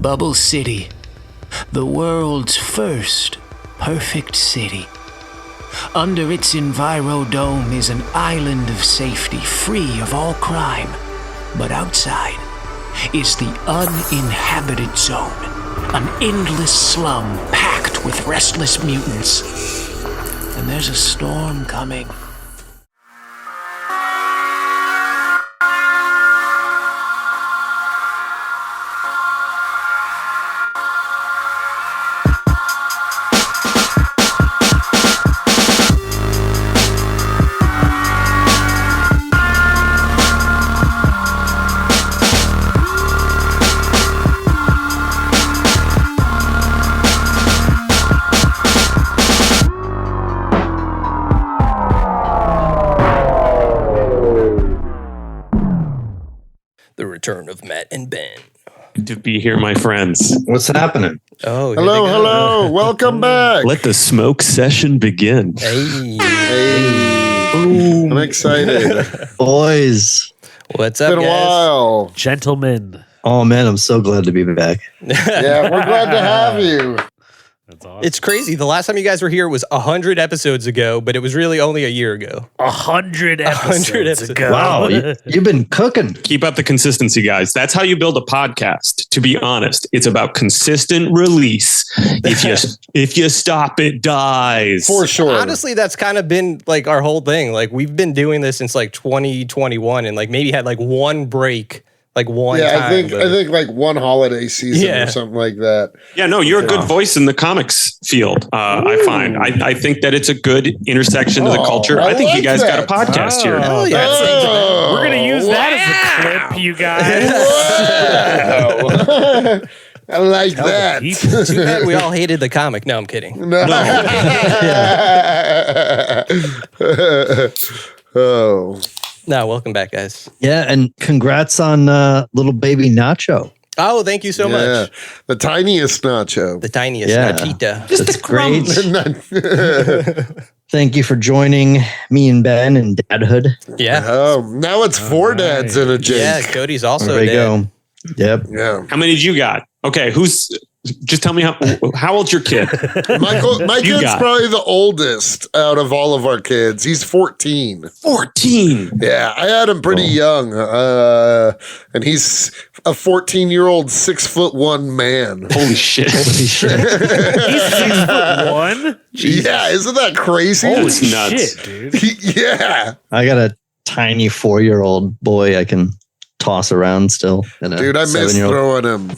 Bubble City, the world's first perfect city. Under its envirodome is an island of safety, free of all crime. But outside is the uninhabited zone, an endless slum packed with restless mutants. And there's a storm coming. Return of Matt and Ben. Good to be here, my friends. What's happening? Oh, hello. Welcome back. Let the smoke session begin. Hey. I'm excited. Boys. What's up, It's been a while. Gentlemen. Oh, man, I'm so glad to be back. Yeah, we're glad to have you. That's awesome. It's crazy. The last time you guys were here was 100 episodes ago, but it was really only a year ago. 100 episodes ago. Wow, you've been cooking. Keep up the consistency, guys. That's how you build a podcast. To be honest, it's about consistent release. If you stop, it dies. For sure. Honestly, that's kind of been like our whole thing. Like we've been doing this since like 2021 and like maybe had like one break. Like one time. I think like one holiday season or something like that. Yeah, no, you're a good voice in the comics field. I find. I think that it's a good intersection to the culture. I think you guys got a podcast here. Oh, yeah. We're going to use that as a clip, you guys. Wow. I like that. Too bad we all hated the comic. No, I'm kidding. No. Oh. No, welcome back, guys. Yeah, and congrats on little baby Nacho. Oh, thank you so much. The tiniest nacho. The tiniest Yeah. Nachita. That's great. Thank you for joining me and Ben in dadhood. Yeah. Oh, now it's four dads in a Jake. Yeah, Cody's also There we dead. go. Yep. Yeah. How many did you got? Okay, just tell me how old's your kid? My kid's probably the oldest out of all of our kids. He's 14. 14. Yeah, I had him pretty young. And he's a 14-year-old 6'1" man. Holy shit. He's 6'1"? Yeah, isn't that crazy? Holy nuts. Shit, dude. Yeah. I got a tiny 4-year-old boy I can toss around still. Dude, I miss throwing him.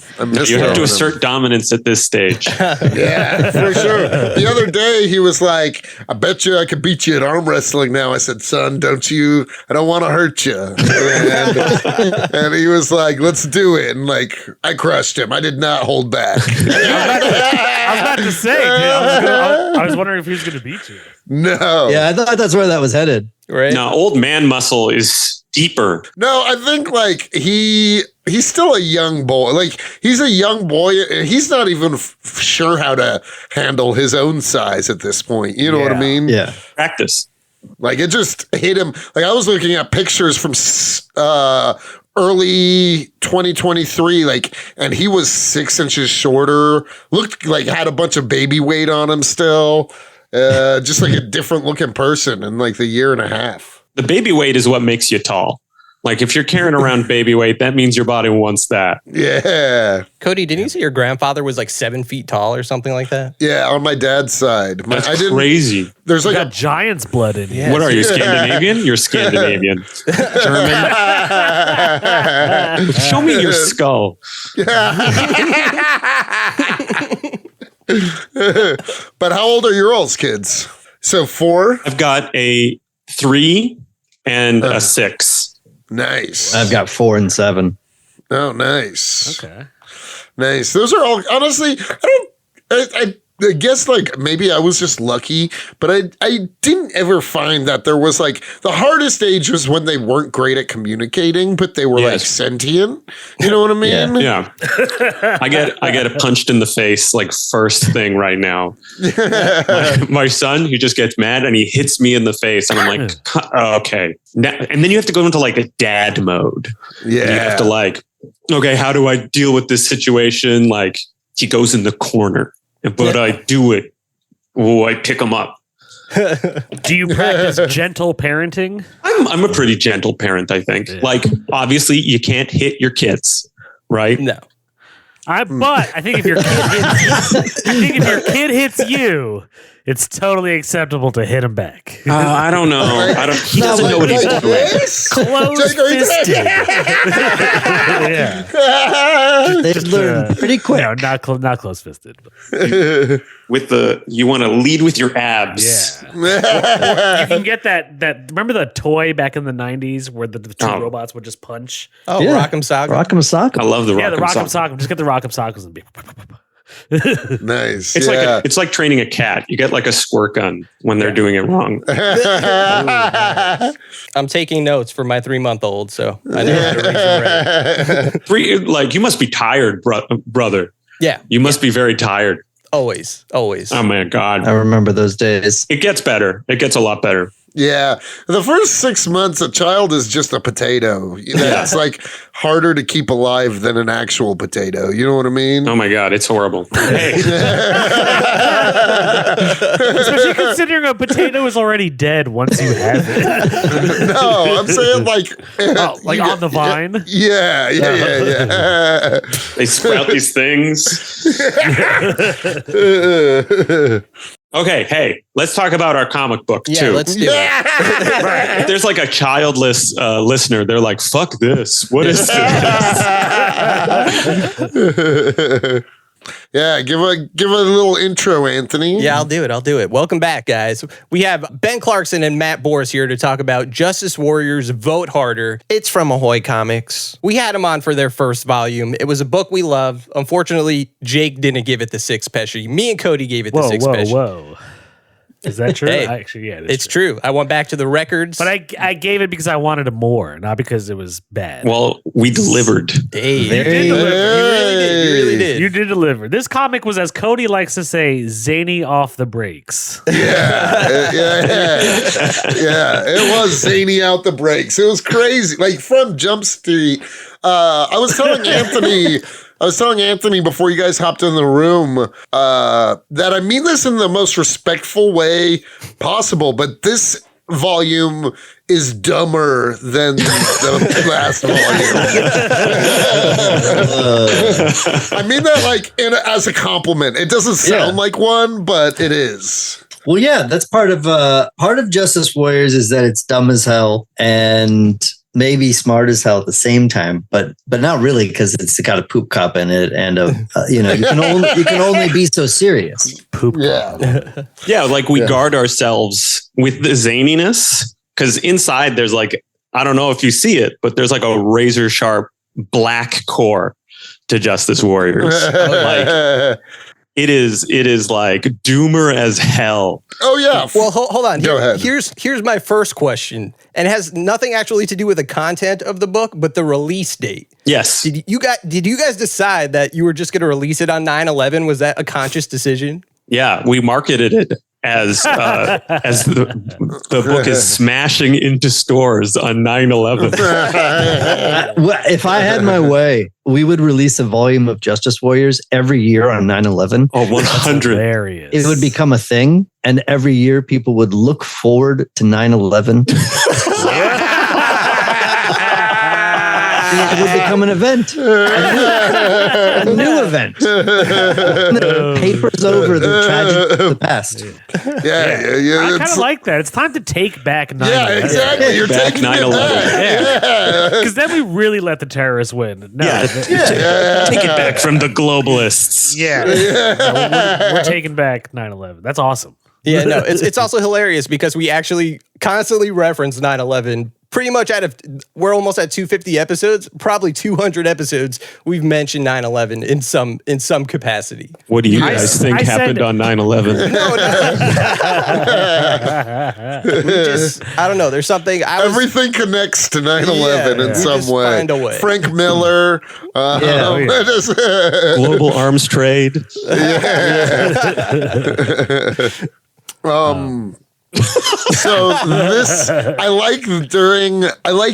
You have to assert dominance at this stage. Yeah, for sure. The other day, he was like, I bet you I could beat you at arm wrestling now. I said, son, I don't want to hurt you. And he was like, let's do it. And like, I crushed him. I did not hold back. I was about to say, dude, I was wondering if he was going to beat you. No. Yeah, I thought that's where that was headed. Right? No, old man muscle is deeper. No, I think like he's still a young boy. Like he's a young boy. He's not even sure how to handle his own size at this point. You know what I mean? Yeah. Practice. Like it just hit him. Like I was looking at pictures from early 2023, like, and he was 6 inches shorter. Looked like had a bunch of baby weight on him still. Just like a different looking person in like the year and a half. The baby weight is what makes you tall. Like if you're carrying around baby weight, that means your body wants that. Yeah. Cody, didn't you say your grandfather was like 7 feet tall or something like that? Yeah, on my dad's side. That's crazy. There's like You got Giants blood in you. What are you, Scandinavian? You're Scandinavian. German. Show me your skull. But how old are your old kids? So 4? I've got a 3 and a 6. Nice. I've got 4 and 7. Oh, nice. Okay. Nice. Those are all, honestly, I guess like maybe I was just lucky, but I didn't ever find that there was like the hardest age was when they weren't great at communicating, but they were like sentient. You know what I mean? Yeah. I get punched in the face like first thing right now. My son, he just gets mad and he hits me in the face, and I'm like, okay. Now, and then you have to go into like a dad mode. Yeah. You have to like okay, how do I deal with this situation? Like, he goes in the corner, but I do it. Oh, I pick him up. Do you practice gentle parenting? I'm a pretty gentle parent, I think. Yeah. Like, obviously, you can't hit your kids, right? No. But I think if your kid hits you, it's totally acceptable to hit him back. I don't know. He doesn't know what he's doing. Close fisted. Yeah. They learn pretty quick. No, not close fisted. You want to lead with your abs. Yeah. You can get that. Remember the toy back in the 90s where the two robots would just punch? Oh, Yeah. Rock'em Sock'em. Rock'em Sock'em. I love the Yeah, the Rock'em Rock'em Sock'em. Sock'em. Just get the Rock'em Sock'ems and be. Nice. It's like training a cat. You get like a squirt gun when they're doing it wrong. I'm taking notes for my 3-month-old, so I know how to raise him right. You must be tired, brother. Yeah, You must be very tired. always. Oh my God. I remember those days. It gets better. It gets a lot better. Yeah. The first 6 months, a child is just a potato. It's like harder to keep alive than an actual potato. You know what I mean? Oh my God. It's horrible. Hey, Especially considering a potato is already dead once you have it. No, I'm saying like On the vine? Yeah. they sprout these things. Okay, hey, let's talk about our comic book Yeah, too. let's do it. If there's like a childless listener, they're like, "Fuck this! What is this?" Yeah, give a little intro, Anthony. Yeah, I'll do it. Welcome back, guys. We have Ben Clarkson and Matt Bor here to talk about Justice Warriors Vote Harder. It's from Ahoy Comics. We had them on for their first volume. It was a book we love. Unfortunately, Jake didn't give it the 6 Pesci. Me and Cody gave it the 6 Pesci. Whoa. Is that true? Hey, Actually, yeah, it's true. I went back to the records. But I gave it because I wanted it more, not because it was bad. Well, we delivered. Hey, you did deliver. You really did. You did deliver. This comic was, as Cody likes to say, zany off the brakes. Yeah, it was zany out the brakes. It was crazy. Like from Jump Street. I was telling Anthony before you guys hopped in the room that I mean this in the most respectful way possible, but this volume is dumber than the last volume. I mean that like as a compliment. It doesn't sound like one, but it is. Well, yeah, that's part of Justice Warriors is that it's dumb as hell and maybe smart as hell at the same time, but not really because it's got a poop cop in it, and you can only be so serious. Poop. Yeah. Yeah, like we guard ourselves with the zaniness because inside there's like, I don't know if you see it, but there's like a razor sharp black core to Justice Warriors. Like it is like doomer as hell. Oh yeah. Well, hold on. Go ahead. Here's my first question, and it has nothing actually to do with the content of the book, but the release date. Yes. Did you guys decide that you were just going to release it on 9/11? Was that a conscious decision? Yeah, we marketed it as the book is smashing into stores on 9/11. Well, if I had my way, we would release a volume of Justice Warriors every year on 9/11. Oh, 100. Hilarious. It would become a thing, and every year people would look forward to 9/11. It would become an event, a new event. The paper's over the tragedy of the past. Yeah. I kind of like that. It's time to take back 9/11. Yeah, exactly. You're Back taking 9/11. it back. Yeah. Because then we really let the terrorists win. No, Take it back from the globalists. we're taking back 9/11. That's awesome. Yeah, no, it's also hilarious because we actually constantly reference 9/11. Pretty much we're almost at 250 episodes, probably 200 episodes. We've mentioned 9/11 in some capacity. What do you guys think happened on 9/11? No. I don't know. There's something. Everything connects to 9/11 in some just way. find a way. Frank Miller. Global arms trade. So this, I like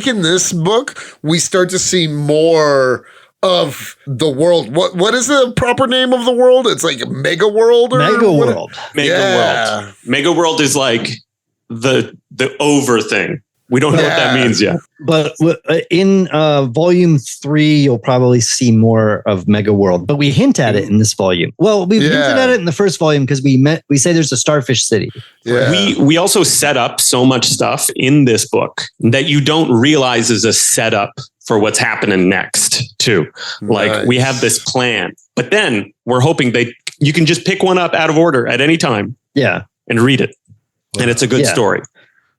in this book, we start to see more of the world. What is the proper name of the world? It's like Mega World or Mega what? World. World. Mega World is like the over thing. We don't know what that means yet. But in volume 3, you'll probably see more of Mega World. But we hint at it in this volume. Well, we've hinted at it in the first volume because we say there's a starfish city. Yeah. We also set up so much stuff in this book that you don't realize is a setup for what's happening next too. Like we have this plan, but then we're hoping you can just pick one up out of order at any time. Yeah. And read it. And it's a good story.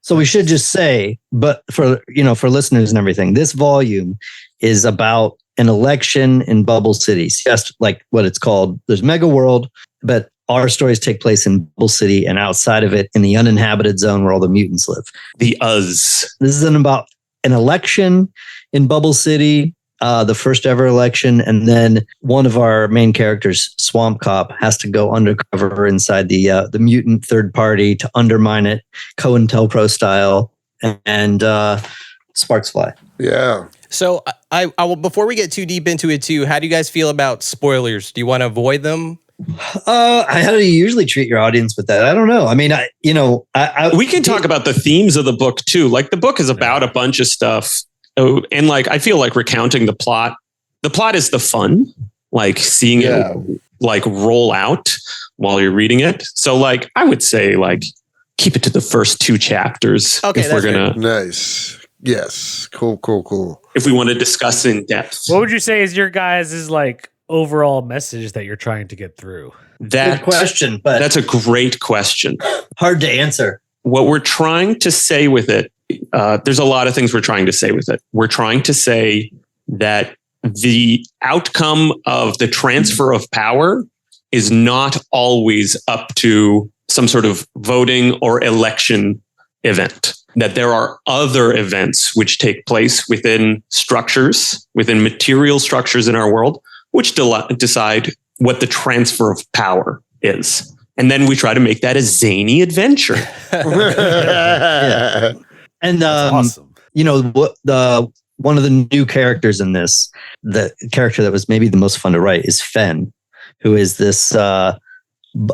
So we should just say, but for listeners and everything, this volume is about an election in Bubble City. Just like what it's called. There's Mega World, but our stories take place in Bubble City and outside of it in the uninhabited zone where all the mutants live. The Uz. This is about an election in Bubble City, the first ever election. And then one of our main characters, Swamp Cop, has to go undercover inside the mutant third party to undermine it, COINTELPRO style, and sparks fly. Yeah. So I will, before we get too deep into it too, how do you guys feel about spoilers? Do you want to avoid them? How do you usually treat your audience with that? I don't know. I mean, we can talk about the themes of the book too. Like the book is about a bunch of stuff. Oh, and like, I feel like recounting the plot is the fun, like seeing it like roll out while you're reading it. So like, I would say like, keep it to the first 2 chapters. Okay. If we're going to. Nice. Yes. Cool. If we want to discuss in depth. What would you say is your guys' like overall message that you're trying to get through? Good question, but that's a great question. Hard to answer. What we're trying to say with it, there's a lot of things we're trying to say with it. We're trying to say that the outcome of the transfer of power is not always up to some sort of voting or election event. That there are other events which take place within structures, within material structures in our world, which decide what the transfer of power is. And then we try to make that a zany adventure. Yeah. And awesome. One of the new characters in this, the character that was maybe the most fun to write, is Fen, who is this.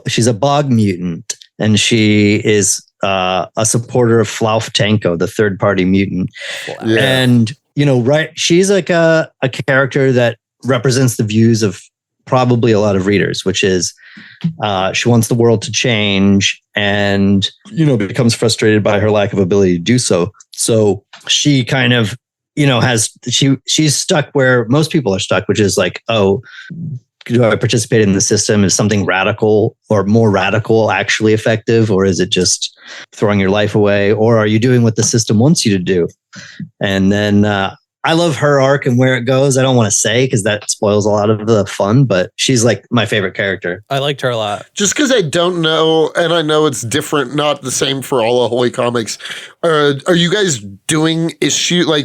She's a bog mutant, and she is a supporter of Flauf Tanko, the third party mutant. Yeah. And she's like a character that represents the views of probably a lot of readers, which is she wants the world to change and, becomes frustrated by her lack of ability to do so. So she kind of, she's stuck where most people are stuck, which is like, oh, do I participate in the system? Is something radical or more radical actually effective? Or is it just throwing your life away? Or are you doing what the system wants you to do? And then I love her arc and where it goes. I don't want to say because that spoils a lot of the fun, but she's like my favorite character. I liked her a lot. Just because I don't know, and I know it's different, not the same for all Ahoy Comics. Are you guys doing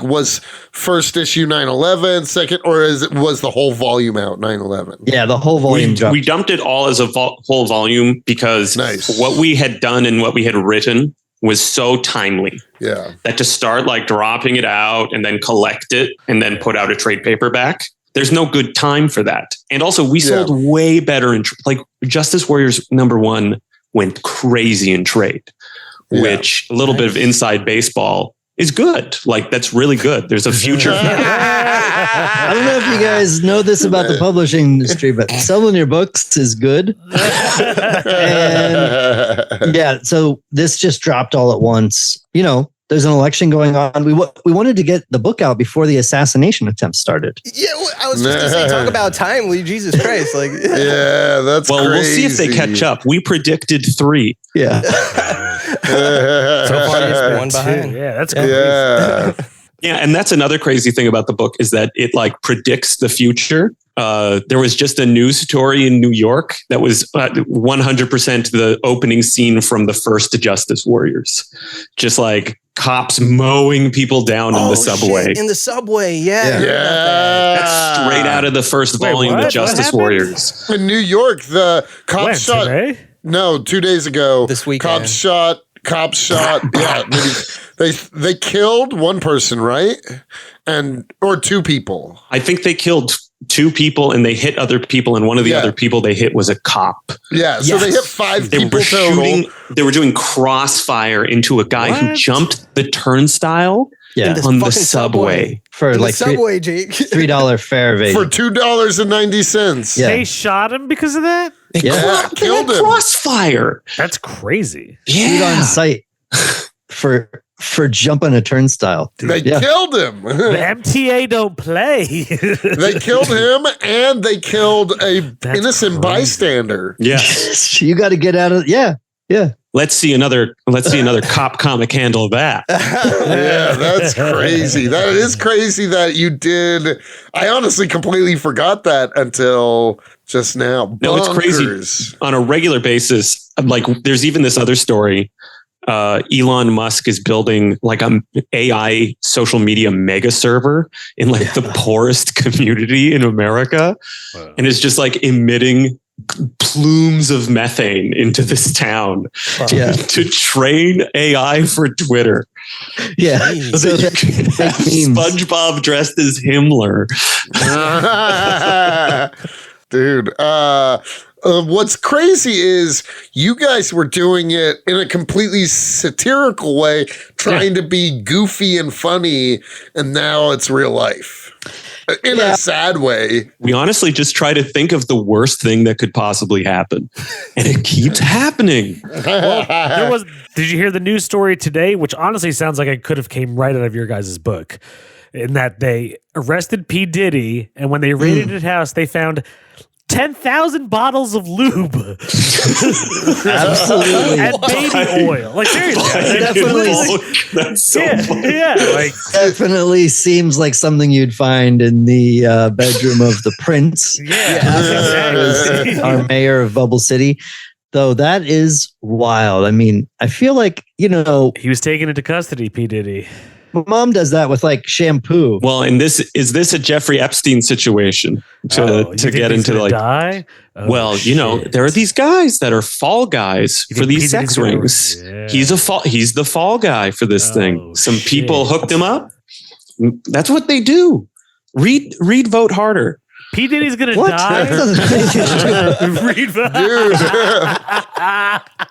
was first issue 9/11, second, or was the whole volume out 9/11? Yeah, the whole volume. We dumped it all as a whole volume because what we had done and what we had written was so timely. Yeah. That to start like dropping it out and then collect it and then put out a trade paperback, there's no good time for that. And also we sold way better in like Justice Warriors #1 went crazy in trade, which a little bit of inside baseball is good. Like that's really good. There's a future. I don't know if you guys know this about the publishing industry, but selling your books is good. And so this just dropped all at once. There's an election going on. We wanted to get the book out before the assassination attempt started. Yeah, I was just going to say, talk about timely. Jesus Christ. Like, that's well, crazy. We'll see if they catch up. We predicted 3. Yeah. So far, just one behind. Yeah, that's cool. Yeah. Yeah, and that's another crazy thing about the book is that it like predicts the future. There was just a news story in New York that was 100% the opening scene from the first Justice Warriors. Just like cops mowing people down in the subway. Shit, in the subway, yeah. That's straight out of the first volume of Justice Warriors. In New York, the cop shot. Today? No, 2 days ago. This weekend. Cop shot. Yeah, maybe they killed one person, right? Or 2 people. I think they killed 2 people and they hit other people, and one of the other people they hit was a cop. Yeah, so they hit 5 people total. They were doing crossfire into a guy who jumped the turnstile on the subway. For like subway, Jake. $3 fare for $2.90. Yeah. They shot him because of that? They killed him. Crossfire. That's crazy. Shoot on sight for jumping a turnstile. They killed him. The MTA don't play. They killed him, and they killed a innocent bystander. Yes. You got to get out of yeah. Let's see another cop comic handle that. Yeah, that's crazy. That is crazy that you did. I honestly completely forgot that until just now. No, it's crazy. On a regular basis, like there's even this other story. Elon Musk is building like an AI social media mega server in like the poorest community in America. Wow. And it's just like emitting plumes of methane into this town to train AI for Twitter. Yeah. So that you can have SpongeBob dressed as Himmler. Dude, what's crazy is you guys were doing it in a completely satirical way, trying to be goofy and funny, and now it's real life. In a sad way. We honestly just try to think of the worst thing that could possibly happen. And it keeps happening. Well, did you hear the news story today? Which honestly sounds like it could have came right out of your guys' book. In that they arrested P. Diddy, and when they raided his house, they found 10,000 bottles of lube. Absolutely. And baby oil. Like, seriously. That's so funny. Yeah. Like, definitely seems like something you'd find in the bedroom of the prince. Exactly. Our mayor of Bubble City. Though that is wild. I mean, I feel like, he was taken into custody, P. Diddy. my mom does that with like shampoo. Well, and is this a Jeffrey Epstein situation to get into like die? Well, shit. there are these guys that are fall guys for these sex rings. Yeah. He's the fall guy for this thing. Some people hooked him up. That's what they do. Read Vote Harder. P. Diddy's gonna die. Read Vote. Dude.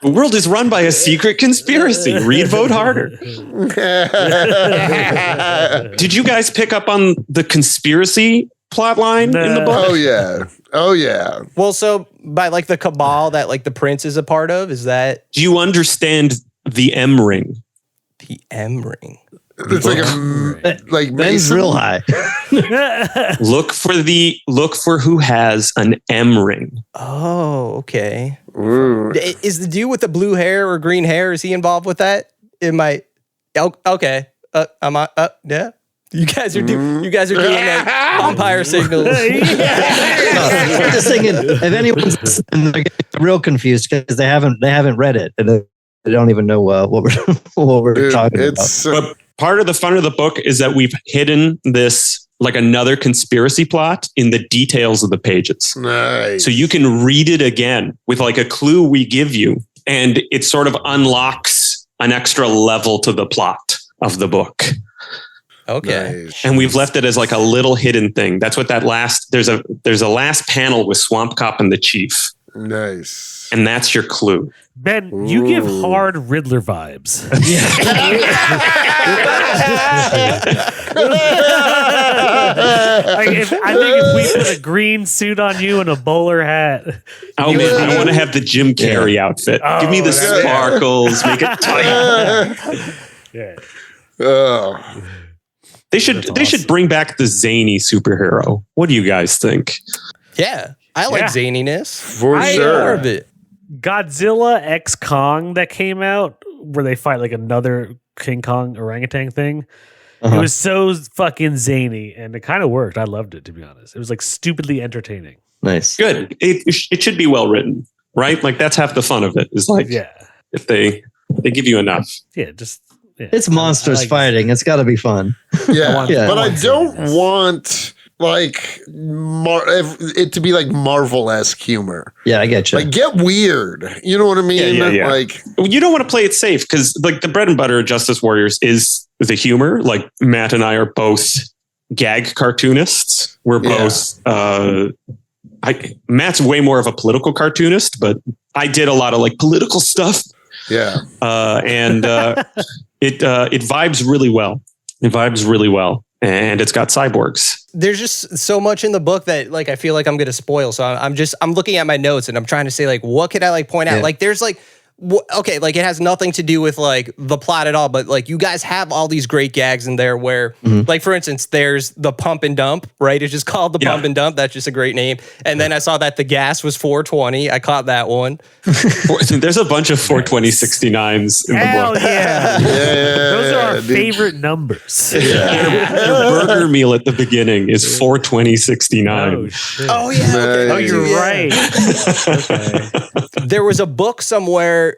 The world is run by a secret conspiracy. Read Vote Harder. Did you guys pick up on the conspiracy plot line in the book? Oh yeah. Well, so by like the cabal that like the prince is a part of, is that? Do you understand the M ring? The M ring. It's like Ben's real high. Look for who has an M ring. Oh, okay. Ooh. Is the dude with the blue hair or green hair, is he involved with that? It might. Okay. Yeah. You guys are doing that umpire signals. I'm just thinking, if anyone's listening, they're getting real confused because they haven't read it and they don't even know what we're talking about. But part of the fun of the book is that we've hidden this like another conspiracy plot in the details of the pages. Nice. So you can read it again with like a clue we give you, and it sort of unlocks an extra level to the plot of the book. Okay. Nice. And we've left it as like a little hidden thing. That's what there's a last panel with Swamp Cop and the Chief. Nice. And that's your clue. Ben, you give hard Riddler vibes. I think if we put a green suit on you and a bowler hat. Oh man, I want to have the Jim Carrey outfit. Give me the sparkles, make it tight. Yeah. Oh. They should bring back the zany superhero. What do you guys think? Yeah. I like zaniness. For I sure. more of it. Godzilla X Kong that came out where they fight like another King Kong orangutan thing. It was so fucking zany and it kind of worked. I loved it, to be honest. It was like stupidly entertaining. Nice. Good. It should be well written, right? Like that's half the fun of it. Is like if they give you enough. Yeah, just It's monsters fighting. It's got to be fun. Yeah, Yeah. but I don't want like it to be like Marvel-esque humor. Yeah, I get you. Like get weird. You know what I mean? Yeah. Like You don't want to play it safe because like the bread and butter of Justice Warriors is the humor. Like Matt and I are both gag cartoonists. We're both. Matt's way more of a political cartoonist, but I did a lot of like political stuff. Yeah, and it vibes really well. It vibes really well, and it's got cyborgs. There's just so much in the book that like I feel like I'm going to spoil. So I'm looking at my notes and I'm trying to say like what could I like point out? Like there's like okay, like it has nothing to do with like the plot at all, but like you guys have all these great gags in there where like for instance there's the pump and dump, right? It's just called the pump and dump. That's just a great name. And then I saw that the gas was 420. I caught that one. There's a bunch of 420 69s in the book. Yeah. Those are our favorite numbers. Your burger meal at the beginning is 420 69. Oh shit. Oh yeah. Nice. Oh, you're right. Okay. There was a book somewhere.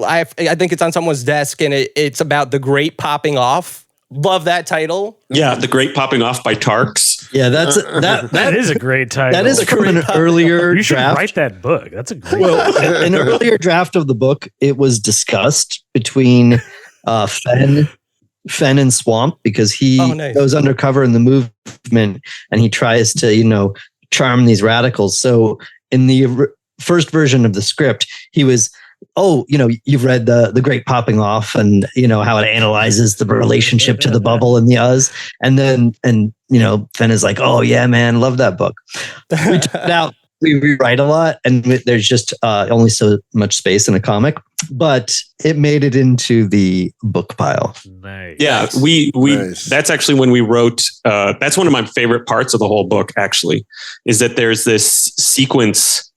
I think it's on someone's desk, and it's about the Great Popping Off. Love that title. Yeah, The Great Popping Off by Tarks. Yeah, that That is a great title. that is from an earlier You should draft. write that book. That's a great. An earlier draft of the book, it was discussed between Fenn and Swamp because he goes undercover in the movement and he tries to, charm these radicals. So in the first version of the script, he was, you've read the Great Popping Off and how it analyzes the relationship to the bubble and the Uz. And Fenn is like, oh yeah, man, love that book. We took it out. We rewrite a lot and there's just only so much space in a comic, but it made it into the book pile. Nice. Yeah, we that's actually when we wrote, that's one of my favorite parts of the whole book actually, is that there's this sequence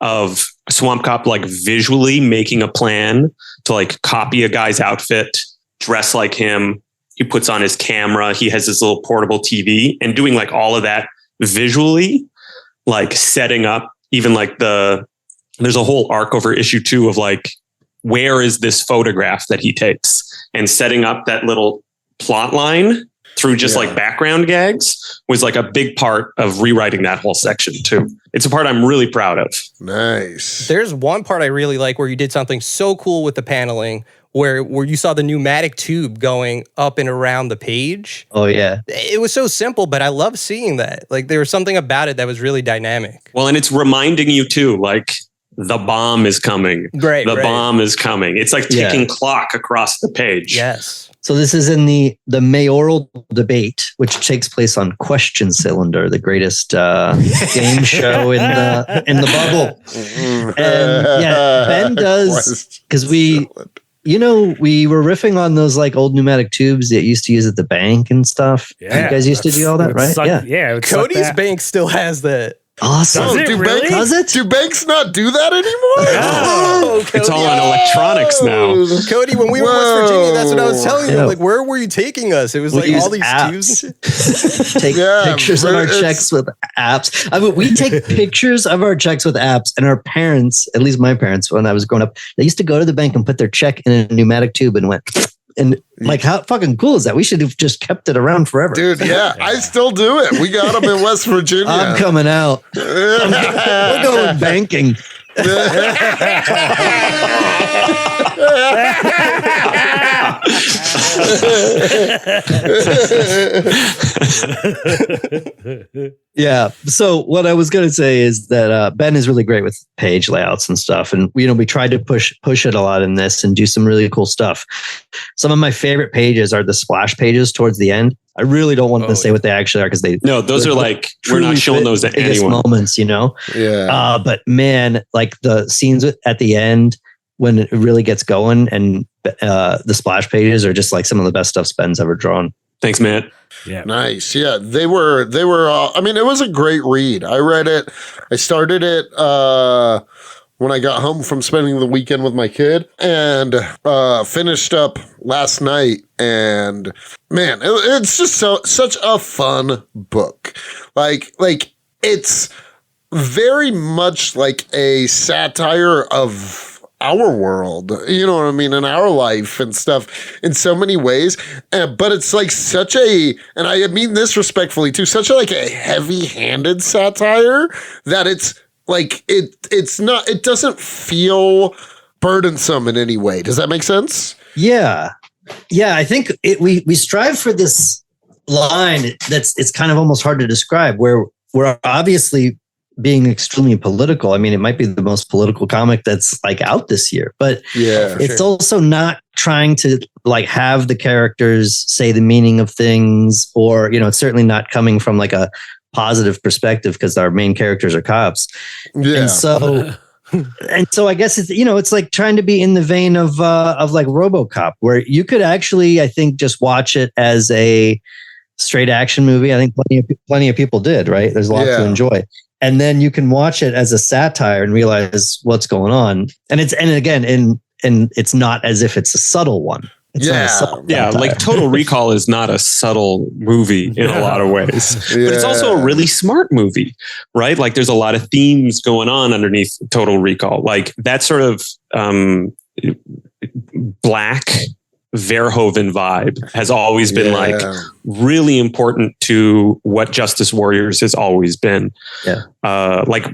of Swamp Cop like visually making a plan to like copy a guy's outfit, dress like him. He puts on his camera. He has this little portable TV and doing like all of that visually, like setting up even like there's a whole arc over issue 2 of like, where is this photograph that he takes and setting up that little plot line through just like background gags was like a big part of rewriting that whole section too. It's a part I'm really proud of. Nice. There's one part I really like where you did something so cool with the paneling where you saw the pneumatic tube going up and around the page. Oh yeah. It was so simple, but I love seeing that. Like there was something about it that was really dynamic. Well, and it's reminding you too, like the bomb is coming. Right. The bomb is coming. It's like ticking clock across the page. Yes. So this is in the mayoral debate, which takes place on Question Cylinder, the greatest game show in the bubble. And Ben does, because we were riffing on those like old pneumatic tubes that you used to use at the bank and stuff. Yeah, you guys used to do all that, right? Yeah. Cody's bank still has that. Awesome. Does it really? Does it? Do banks not do that anymore? Oh, Cody. It's all on electronics now. Cody, when we were in West Virginia, that's what I was telling you. Yeah. Like, where were you taking us? It was We like use all these apps. tubes and shit. Take pictures of our checks with apps. I mean, we take pictures of our checks with apps, and our parents, at least my parents, when I was growing up, they used to go to the bank and put their check in a pneumatic tube and went. And like, how fucking cool is that? We should have just kept it around forever. Dude, yeah, I still do it. We got them in West Virginia. I'm coming out. We're going banking. Yeah. So what I was going to say is that Ben is really great with page layouts and stuff. And, we tried to push it a lot in this and do some really cool stuff. Some of my favorite pages are the splash pages towards the end. I really don't want to say what they actually are because those are like, we're not showing those to anyone. Moments, Yeah. But man, like the scenes at the end when it really gets going and the splash pages are just like some of the best stuff Ben's ever drawn. Thanks, Matt. Yeah. Nice. Yeah, they were I mean, it was a great read. I read it. I started it when I got home from spending the weekend with my kid and finished up last night. And man, it's just such a fun book. Like it's very much like a satire of our world, you know what I mean, in our life and stuff in so many ways. But it's like such a, and I mean this respectfully too, such a like a heavy-handed satire that it's like it's not, it doesn't feel burdensome in any way. Does that make sense? Yeah. Yeah. I think we strive for this line it's kind of almost hard to describe, where we're obviously being extremely political. I mean, it might be the most political comic that's like out this year, but it's also not trying to like have the characters say the meaning of things, or, you know, it's certainly not coming from like a positive perspective because our main characters are cops. And so I guess it's, you know, it's like trying to be in the vein of like Robocop, where you could actually, I think, just watch it as a straight action movie. I think plenty of people did, right? There's a lot to enjoy. And then you can watch it as a satire and realize what's going on. And it's not as if it's a subtle one. It's not a subtle satire. Like Total Recall is not a subtle movie in a lot of ways, but it's also a really smart movie, right? Like there's a lot of themes going on underneath Total Recall. Like that sort of black Verhoeven vibe has always been like really important to what Justice Warriors has always been. Like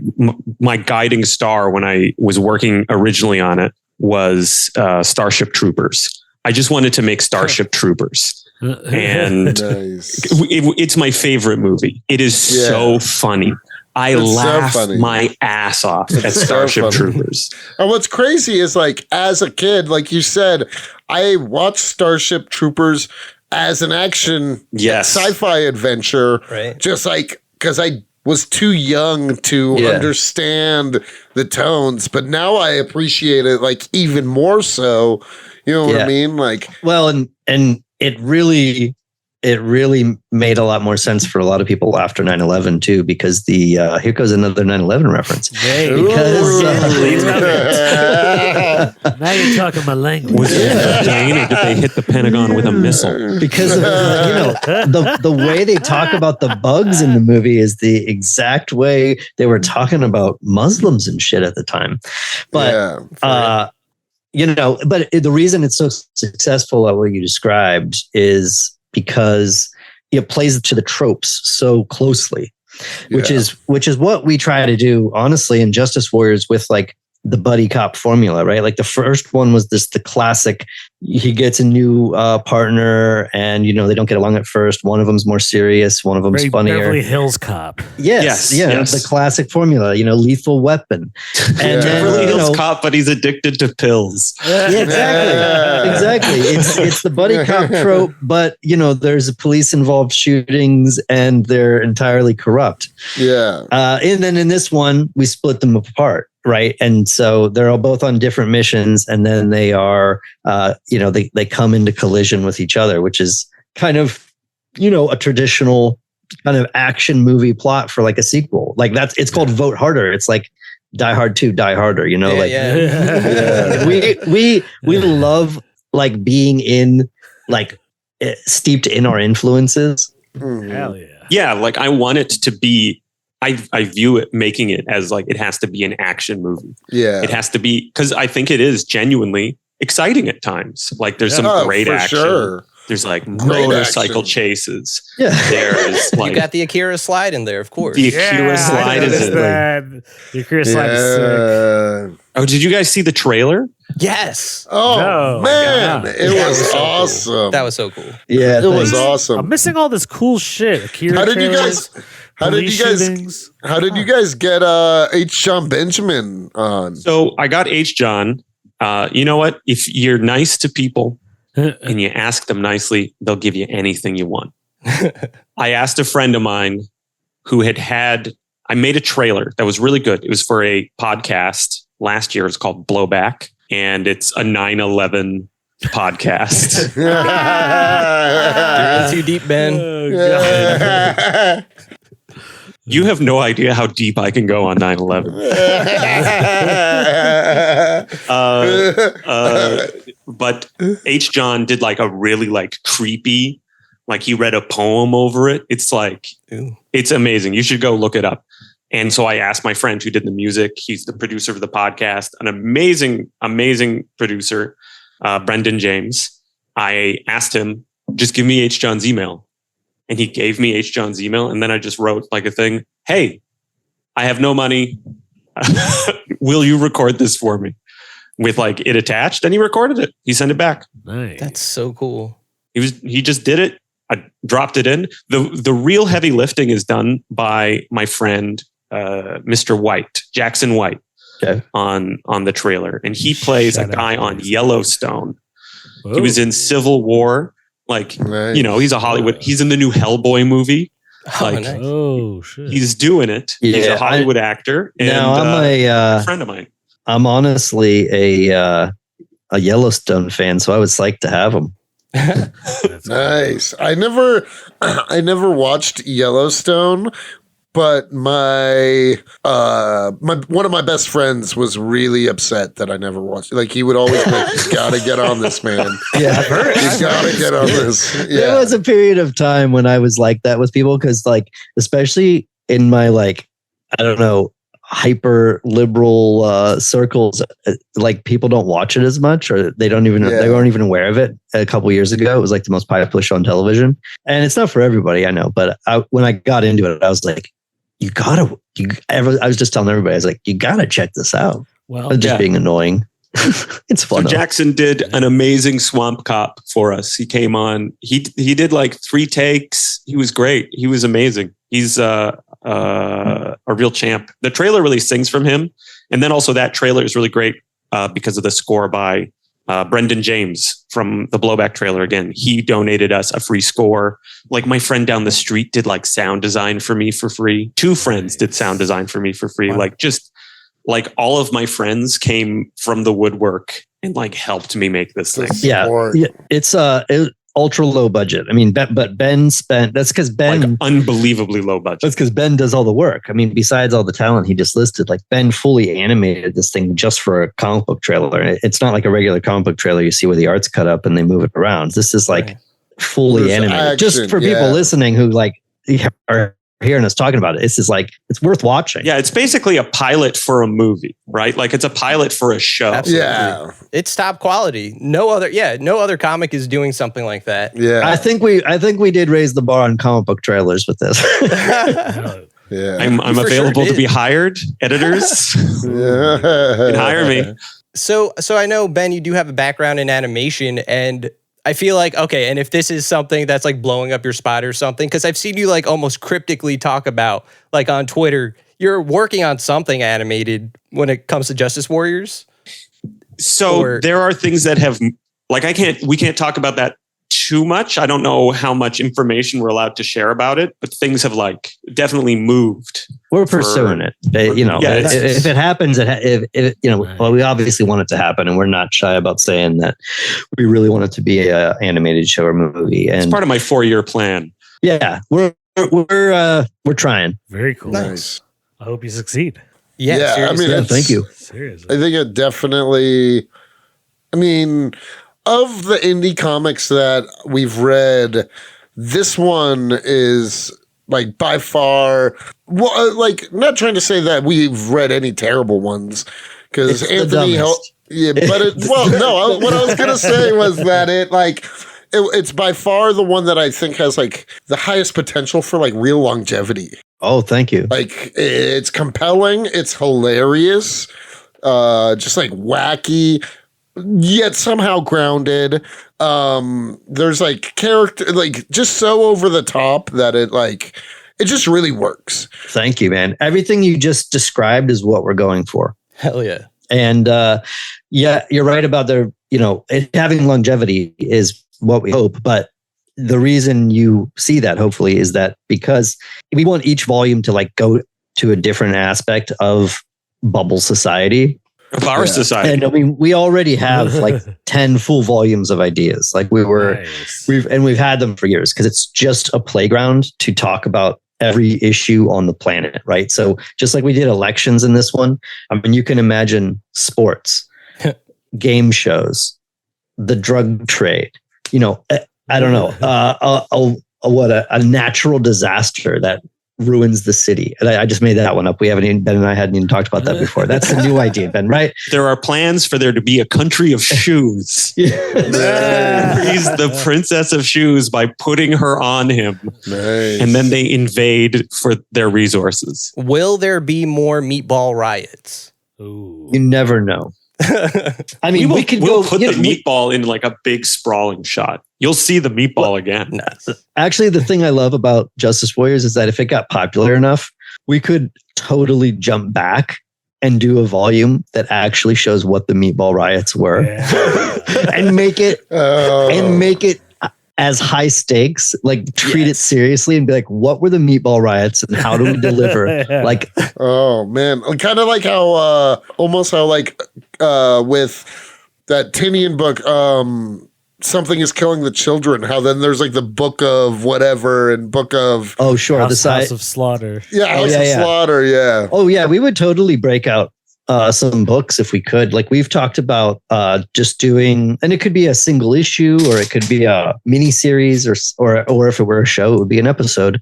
my guiding star when I was working originally on it was Starship Troopers. I just wanted to make Starship Troopers, and it's my favorite movie. It is so funny. I laugh my ass off at Starship Troopers. And what's crazy is, like, as a kid, like you said, I watched Starship Troopers as an action sci-fi adventure, just like because I was too young to understand the tones, but now I appreciate it like even more so. You know what I mean? Like, well, and it really made a lot more sense for a lot of people after 9/11 too, because the here goes another 9/11 reference. Now you're talking my language. Was it a plane, or did they hit the Pentagon with a missile? Because of, you know, the way they talk about the bugs in the movie is the exact way they were talking about Muslims and shit at the time. But you know, but the reason it's so successful at what you described is because it plays to the tropes so closely, which is what we try to do, honestly, in Justice Warriors with like the buddy cop formula, right? Like the first one was the classic, he gets a new partner and, you know, they don't get along at first. One of them's more serious. One of them's funnier. Beverly Hills Cop. Yes. The classic formula, you know, Lethal Weapon. And then, Beverly Hills Cop, but he's addicted to pills. Exactly. It's the buddy cop trope, but, you know, there's police involved shootings and they're entirely corrupt. And then in this one, we split them apart. Right. And so they're all both on different missions, and then they are, you know, they come into collision with each other, which is kind of, you know, a traditional kind of action movie plot for like a sequel. Like it's called Vote Harder. It's like Die Hard 2, Die Harder, you know, we love like being in like steeped in our influences. Hell yeah. Yeah. Like I want it to be, I view it, making it as like, it has to be an action movie. It has to be, because I think it is genuinely exciting at times. Like there's some great action. Sure. There's like motorcycle chases. There's like, you got the Akira slide in there, of course. The Akira slide is it. The Akira slide is sick. Oh, did you guys see the trailer? Yes. Oh, man. It was awesome. Cool. That was so cool. Yeah, it was awesome. I'm missing all this cool shit. Akira How did you guys get H. Jon Benjamin on? So I got H. Jon. You know what? If you're nice to people and you ask them nicely, they'll give you anything you want. I asked a friend of mine who I made a trailer that was really good. It was for a podcast last year. It's called Blowback, and it's a 9/11 podcast. You're in too deep, Ben. Oh, You have no idea how deep I can go on 9/11. But H. Jon did like a really like creepy, like he read a poem over it. It's like, it's amazing. You should go look it up. And so I asked my friend who did the music. He's the producer of the podcast, an amazing, amazing producer, Brendan James. I asked him, just give me H. Jon's email. And he gave me H. Jon's email. And then I just wrote like a thing. Hey, I have no money. Will you record this for me? With like it attached. And he recorded it. He sent it back. Nice. That's so cool. He just did it. I dropped it in. The real heavy lifting is done by my friend Mr. White, Jackson White, on the trailer, and he plays a guy on Yellowstone. Whoa. He was in Civil War, like nice. He's a Hollywood. He's in the new Hellboy movie. Like, shit. He's doing it. Yeah, he's a Hollywood actor. And now I'm a friend of mine. I'm honestly a Yellowstone fan, so I was psyched to have him. Nice. I never watched Yellowstone, but my one of my best friends was really upset that I never watched it. Like, he would always like, you gotta get on this, man. Yeah, I've heard. You gotta get on this. Yeah. There was a period of time when I was like that with people, because like, especially in my like, I don't know, hyper liberal circles, like people don't watch it as much, or they weren't even aware of it. A couple years ago, it was like the most popular show on television, and it's not for everybody, I know, but when I got into it, I was like, I was just telling everybody, I was like, you gotta check this out. Well, just being annoying. It's fun. So Jackson did an amazing Swamp Cop for us. He came on, he did like 3 takes. He was great. He was amazing. He's a real champ. The trailer really sings from him. And then also that trailer is really great because of the score by Brendan James from the Blowback trailer. Again, he donated us a free score. Like, my friend down the street did like sound design for me for free. 2 friends did sound design for me for free. Wow. Like, just like all of my friends came from the woodwork and like helped me make this thing. Yeah. It's ultra low budget. I mean, but Ben spent, that's because Ben, like, unbelievably low budget. That's because Ben does all the work. I mean, besides all the talent he just listed, like, Ben fully animated this thing just for a comic book trailer. It's not like a regular comic book trailer you see where the art's cut up and they move it around. This is like fully animated. Action, just for people listening who like are hearing us talking about it, it's just like, it's worth watching. Yeah, it's basically a pilot for a movie, right? Like, it's a pilot for a show. Absolutely. Yeah, it's top quality. No other comic is doing something like that. Yeah, I think we did raise the bar on comic book trailers with this. Yeah, I'm available to be hired. Editors, can hire me. So I know, Ben, you do have a background in animation, and I feel like, okay, and if this is something that's like blowing up your spot or something, because I've seen you like almost cryptically talk about, like on Twitter, you're working on something animated when it comes to Justice Warriors. So there are things that have, like, we can't talk about that too much. I don't know how much information we're allowed to share about it, but things have like definitely moved. We're pursuing it. If it happens, well, we obviously want it to happen, and we're not shy about saying that we really want it to be an animated show or movie. And it's part of my 4-year plan. Yeah, we're trying. Very cool. Nice. I hope you succeed. Yeah, I mean, thank you. Seriously, I think it definitely. I mean, of the indie comics that we've read, this one is like by far, well, like, not trying to say that we've read any terrible ones, because Anthony helped. Yeah, but what I was gonna say was that it's by far the one that I think has like the highest potential for like real longevity. Oh, thank you. Like, it's compelling, it's hilarious, just like wacky, yet somehow grounded. There's like character, like, just so over the top that it just really works. Thank you, man. Everything you just described is what we're going for. Hell yeah. And yeah, you're right about it having longevity is what we hope. But the reason you see that, hopefully, is that because we want each volume to like go to a different aspect of bubble society. Of our society. And I mean, we already have like 10 full volumes of ideas. Like we've had them for years, because it's just a playground to talk about every issue on the planet, right? So just like we did elections in this one, I mean, you can imagine sports, game shows, the drug trade, I don't know, a natural disaster that ruins the city. And I just made that one up. Ben and I hadn't even talked about that before. That's a new idea, Ben, right? There are plans for there to be a country of shoes. He's the princess of shoes by putting her on him. Nice. And then they invade for their resources. Will there be more Meatball Riots? Ooh. You never know. I mean, we'll put the meatball in like a big sprawling shot. You'll see the meatball again. Nice. Actually, the thing I love about Justice Warriors is that if it got popular enough, we could totally jump back and do a volume that actually shows what the Meatball Riots were, and make it as high stakes, like treat it seriously and be like, what were the Meatball Riots and how do we deliver? Like, oh man, kind of like how almost how like with that Tinian book, Something is Killing the Children, how then there's like the book of whatever and book of House of Slaughter. House of Slaughter, yeah. Oh yeah, we would totally break out some books if we could. Like we've talked about just doing, and it could be a single issue or it could be a mini series or if it were a show, it would be an episode,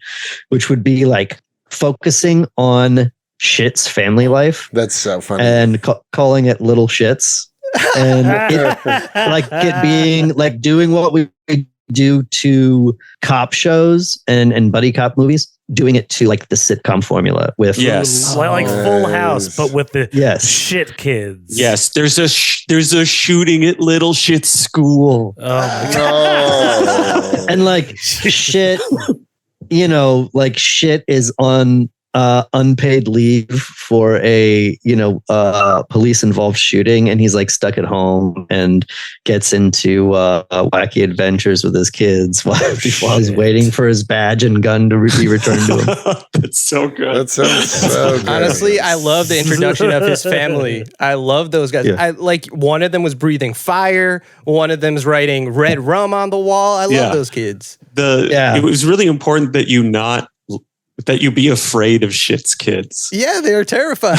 which would be like focusing on Schitt's family life. That's so funny. And calling it Little Shits. And it being like doing what we do to cop shows and buddy cop movies, doing it to like the sitcom formula with like Full House, but with the shit kids. Yes, there's a shooting at Little Shit school. Oh my God. And like shit, like shit is on unpaid leave for a police involved shooting, and he's like stuck at home and gets into wacky adventures with his kids while he's waiting for his badge and gun to be returned to him. That's so good. That sounds so good. Honestly, I love the introduction of his family. I love those guys. I like one of them was breathing fire, one of them's writing red rum on the wall. I love those kids. It was really important that you be afraid of Schitt's kids. Yeah, they're terrified.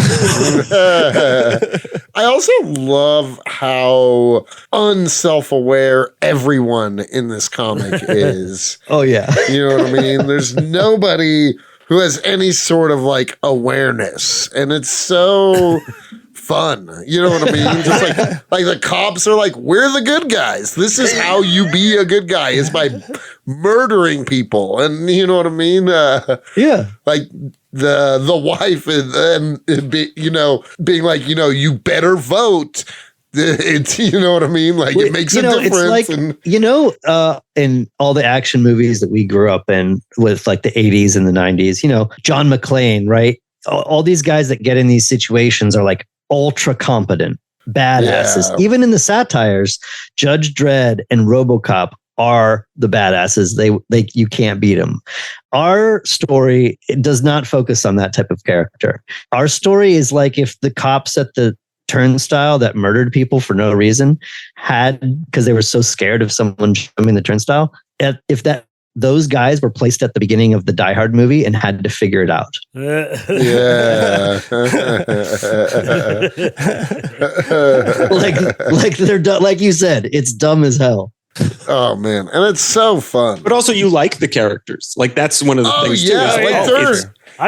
I also love how unself-aware everyone in this comic is. Oh, yeah. You know what I mean? There's nobody who has any sort of like awareness. And it's so fun. You know what I mean? Just like the cops are like, we're the good guys. This is how you be a good guy, is by murdering people. And you know what I mean? Like the wife and being like, you better vote. It's, you know what I mean? Like it makes a difference. It's like, in all the action movies that we grew up in with like the 80s and the 90s, John McClane, right? All these guys that get in these situations are like ultra competent badasses. Yeah. Even in the satires, Judge Dredd and Robocop are the badasses. They you can't beat them. Our story does not focus on that type of character. Our story is like if the cops at the turnstile that murdered people for no reason because they were so scared of someone jumping the turnstile. If those guys were placed at the beginning of the Die Hard movie and had to figure it out. like they're like you said, it's dumb as hell. Oh man, and it's so fun. But also, you like the characters. Like that's one of the things too.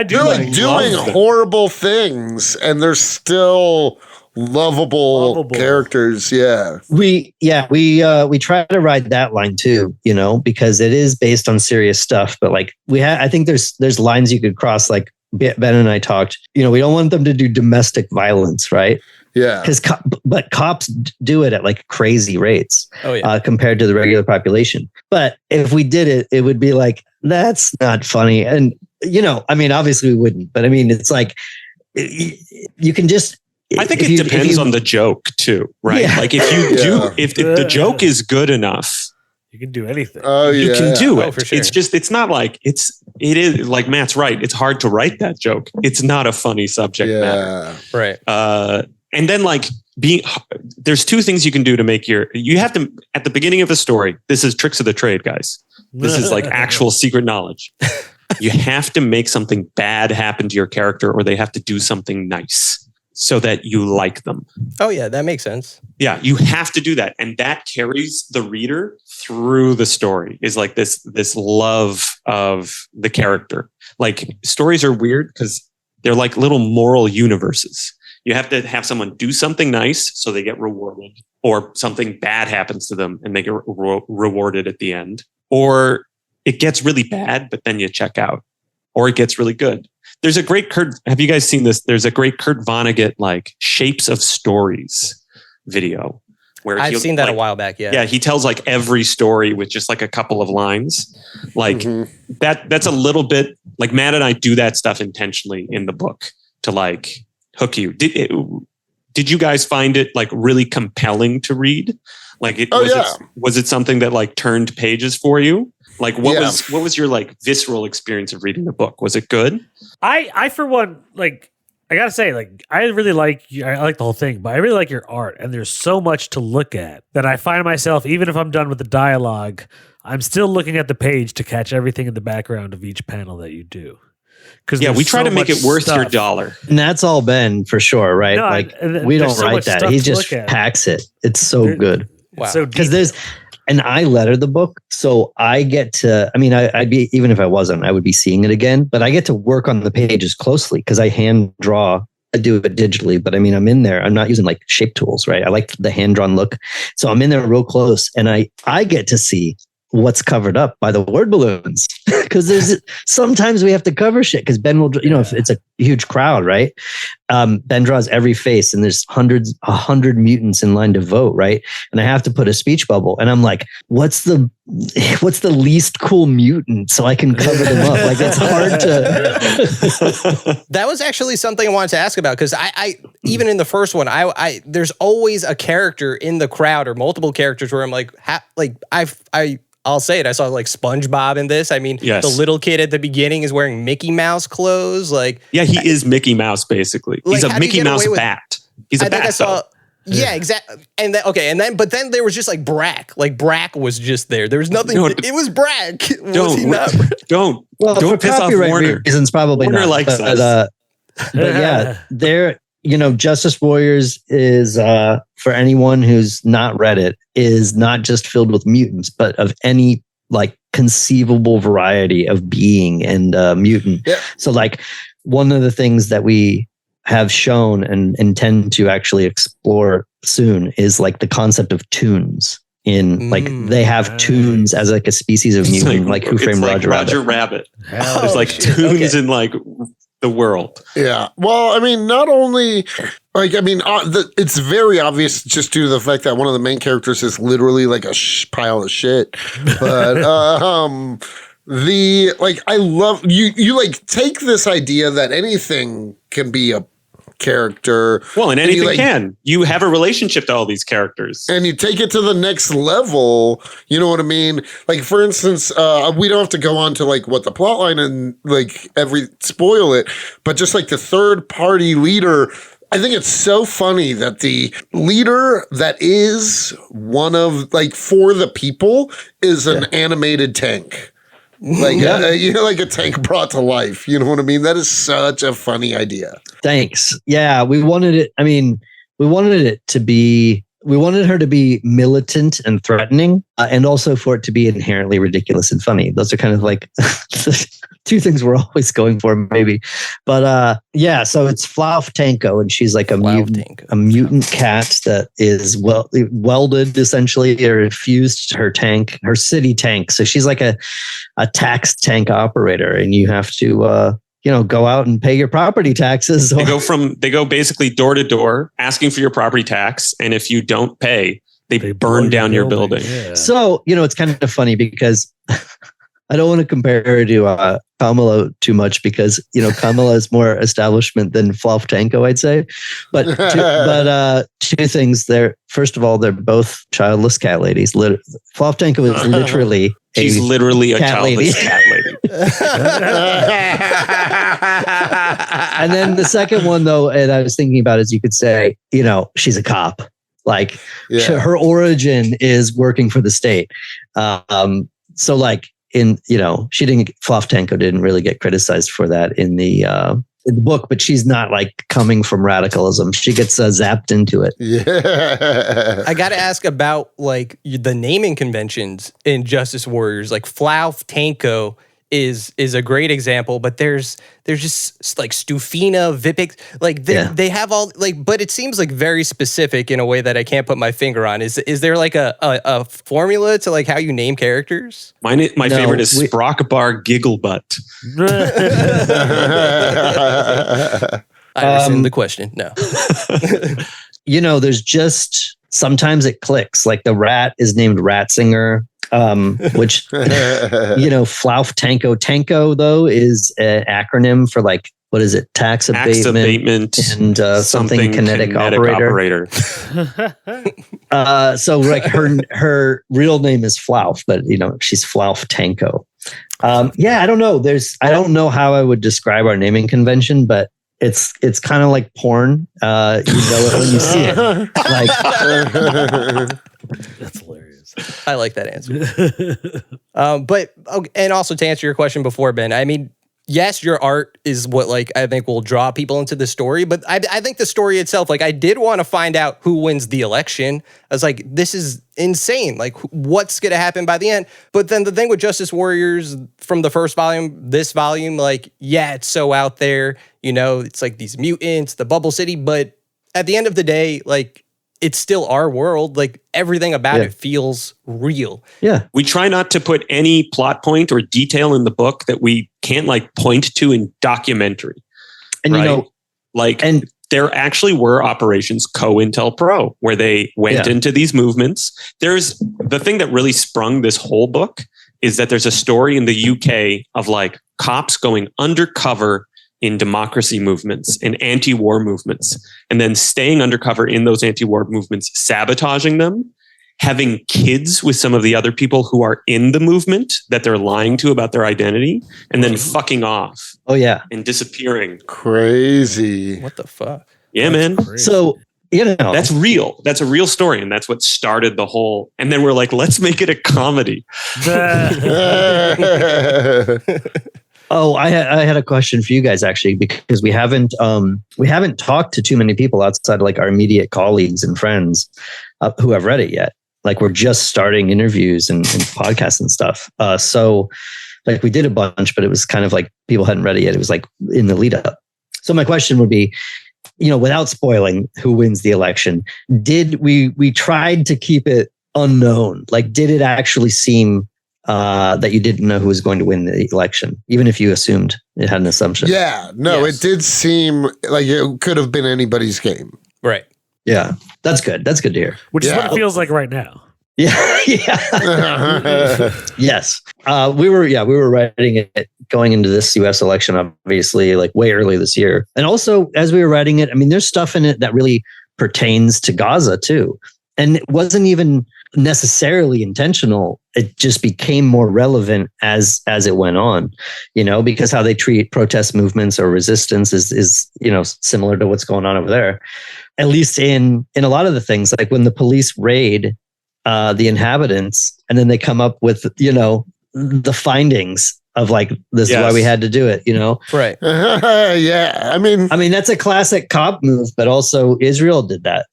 They're like doing horrible things, and they're still lovable characters. Yeah. We try to ride that line too, because it is based on serious stuff. But like I think there's lines you could cross. Like Ben and I talked. We don't want them to do domestic violence, right? Yeah. But cops do it at like crazy rates compared to the regular population. But if we did it, it would be like, that's not funny. And, obviously we wouldn't. But I mean, it's like, you can just. I think it depends on the joke too, right? Yeah. Like if the joke is good enough, you can do anything. You can do it. For sure. It's not like it is like Matt's right. It's hard to write that joke. It's not a funny subject matter. Right. And then there's two things you can do to you have to, at the beginning of a story, this is tricks of the trade, guys. This is like actual secret knowledge. You have to make something bad happen to your character, or they have to do something nice so that you like them. Oh yeah, that makes sense. Yeah, you have to do that. And that carries the reader through the story, is like this love of the character. Like stories are weird because they're like little moral universes. You have to have someone do something nice so they get rewarded, or something bad happens to them and they get rewarded at the end. Or it gets really bad, but then you check out. Or it gets really good. There's a great have you guys seen this? There's a great Kurt Vonnegut, like Shapes of Stories. video. Where I've seen that a while back. Yeah. Yeah. He tells like every story with just like a couple of lines. Like that's a little bit like Matt and I do that stuff intentionally in the book to like hook you. Did you guys find it like really compelling to read? Like was it something that like turned pages for you? Like what was your like visceral experience of reading the book? Was it good? I for one, like, I gotta say, like, I like the whole thing, but I really like your art, and there's so much to look at that I find myself, even if I'm done with the dialogue, I'm still looking at the page to catch everything in the background of each panel that you do. Because we try to make it worth your dollar. And that's all Ben for sure, right? No, like we don't write that. He just packs it. It's so good. Wow. So because and I letter the book, so I get to, I mean, I'd be, even if I wasn't, I would be seeing it again, but I get to work on the pages closely because I hand draw. I do it digitally, but I mean, I'm in there. I'm not using like shape tools, right? I like the hand drawn look. So I'm in there real close and I get to see what's covered up by the word balloons because sometimes we have to cover shit because Ben will, if it's a huge crowd, right? Ben draws every face and there's 100 mutants in line to vote, right? And I have to put a speech bubble and I'm like, what's the least cool mutant so I can cover them up? Like it's hard to. That was actually something I wanted to ask about because I even in the first one, I there's always a character in the crowd or multiple characters where I'm like, I'll say it. I saw like SpongeBob in this. I mean, the little kid at the beginning is wearing Mickey Mouse clothes. Like, yeah, he is Mickey Mouse basically. He's a Mickey Mouse bat. He's a bat. Yeah, exactly. And but then there was just like Brack. Like Brack was just there. There was nothing. It was Brack. Don't piss off Warner. Reasons probably Warner not. likes but yeah, they're. Justice Warriors is, for anyone who's not read it, is not just filled with mutants, but of any like conceivable variety of being and mutant. Yeah. So like one of the things that we have shown and intend to actually explore soon is like the concept of toons. In like they have toons as like a species of mutant, like Who Framed Roger Rabbit. There's like toons in like the world. Yeah. Well, I mean, not only like, I mean, it's very obvious just due to the fact that one of the main characters is literally like a pile of shit. But I love you like take this idea that anything can be a character. Well, and anything can. You have a relationship to all these characters. And you take it to the next level, you know what I mean? Like, for instance, we don't have to go on to like what the plot line and like spoil it, but just like the third party leader, I think it's so funny that the leader that is one of like for the people is an animated tank. Like like a tank brought to life. You know what I mean? That is such a funny idea. Thanks. Yeah, we wanted it. I mean, we wanted her to be militant and threatening, and also for it to be inherently ridiculous and funny. Those are kind of like two things we're always going for, maybe. But yeah, so it's Flauf Tanko, and she's like a mutant cat that is welded essentially or fused her city tank. So she's like a tax tank operator, and you have to go out and pay your property taxes. They go basically door to door asking for your property tax. And if you don't pay, they burn down your building. Yeah. So, it's kind of funny because I don't want to compare her to Kamala too much because, Kamala is more establishment than Flauf Tanko, I'd say. But two things there. First of all, they're both childless cat ladies. Flauf Tanko is literally she's literally a childless cat lady. And then the second one, though, and I was thinking about, is you could say, she's a cop. Like her origin is working for the state. So like Flauf Tanko didn't really get criticized for that in the book, but she's not like coming from radicalism. She gets zapped into it. Yeah. I got to ask about like the naming conventions in Justice Warriors. Like Flauf Tanko is a great example, but there's just like Stufina, Vipix, like they have all like, but it seems like very specific in a way that I can't put my finger on. Is there like a formula to like how you name characters? My favorite is Sprockbar Gigglebutt. I rescind the question. No. there's just sometimes it clicks. Like the rat is named Ratzinger, which Flauf Tanko. Tanko though is an acronym for like, what is it? Tax abatement and something kinetic operator. So like her real name is Flauf, but she's Flauf Tanko. I don't know. I don't know how I would describe our naming convention, but it's kind of like porn. You know it when you see it. Like That's hilarious. I like that answer. And also to answer your question before, Ben, I mean, yes, your art is what I think will draw people into the story, but I think the story itself, I did want to find out who wins the election. I was like, this is insane. Like, what's going to happen by the end? But then the thing with Justice Warriors from the first volume, this volume, it's so out there, it's like these mutants, the bubble city, but at the end of the day, it's still our world. Everything about it feels real. Yeah. We try not to put any plot point or detail in the book that we can't point to in documentary. And right? There actually were operations COINTELPRO where they went into these movements. There's the thing that really sprung this whole book is that there's a story in the UK of cops going undercover in democracy movements and anti-war movements, and then staying undercover in those anti-war movements, sabotaging them, having kids with some of the other people who are in the movement that they're lying to about their identity, and then fucking off. Oh, yeah. And disappearing. Crazy. What the fuck? Yeah, man. Crazy. So, that's real. That's a real story. And that's what started the whole. And then we're like, let's make it a comedy. Oh, I had a question for you guys actually, because we haven't talked to too many people outside of our immediate colleagues and friends who have read it yet. We're just starting interviews and podcasts and stuff. So we did a bunch, but it was kind of people hadn't read it yet. It was in the lead up. So my question would be, without spoiling who wins the election, did we tried to keep it unknown? Did it actually seem that you didn't know who was going to win the election, even if you assumed it had an assumption? Yeah, no, It did seem like it could have been anybody's game. Right. Yeah, that's good. That's good to hear. Which is what it feels like right now. Yeah, yeah. Yes. We were writing it going into this US election, obviously, way early this year. And also, as we were writing it, I mean, there's stuff in it that really pertains to Gaza too. And it wasn't even necessarily intentional. It just became more relevant as it went on, because how they treat protest movements or resistance is similar to what's going on over there. At least in a lot of the things, when the police raid the inhabitants, and then they come up with the findings of this is why we had to do it, Right. Yeah. I mean, that's a classic cop move, but also Israel did that,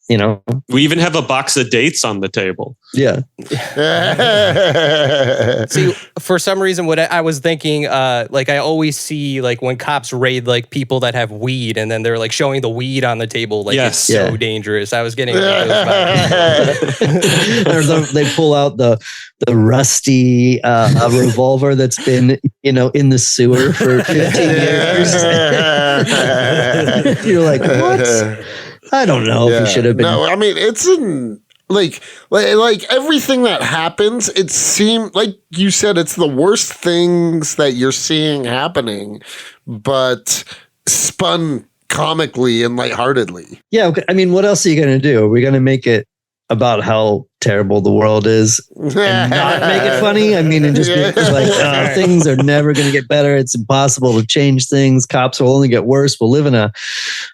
We even have a box of dates on the table. Yeah. See, for some reason, what I was thinking, I always see when cops raid people that have weed, and then they're showing the weed on the table, it's so dangerous. I was getting those vibes. They pull out the rusty revolver that's been in the sewer for 15 years. You're like, what? I don't know if you should have been. No, I mean, it's in like everything that happens, it seemed like you said it's the worst things that you're seeing happening, but spun comically and lightheartedly. Yeah, okay. I mean, what else are you going to do? Are we going to make it about how terrible the world is and not make it funny? I mean, and just be things are never going to get better. It's impossible to change things. Cops will only get worse. We'll live in a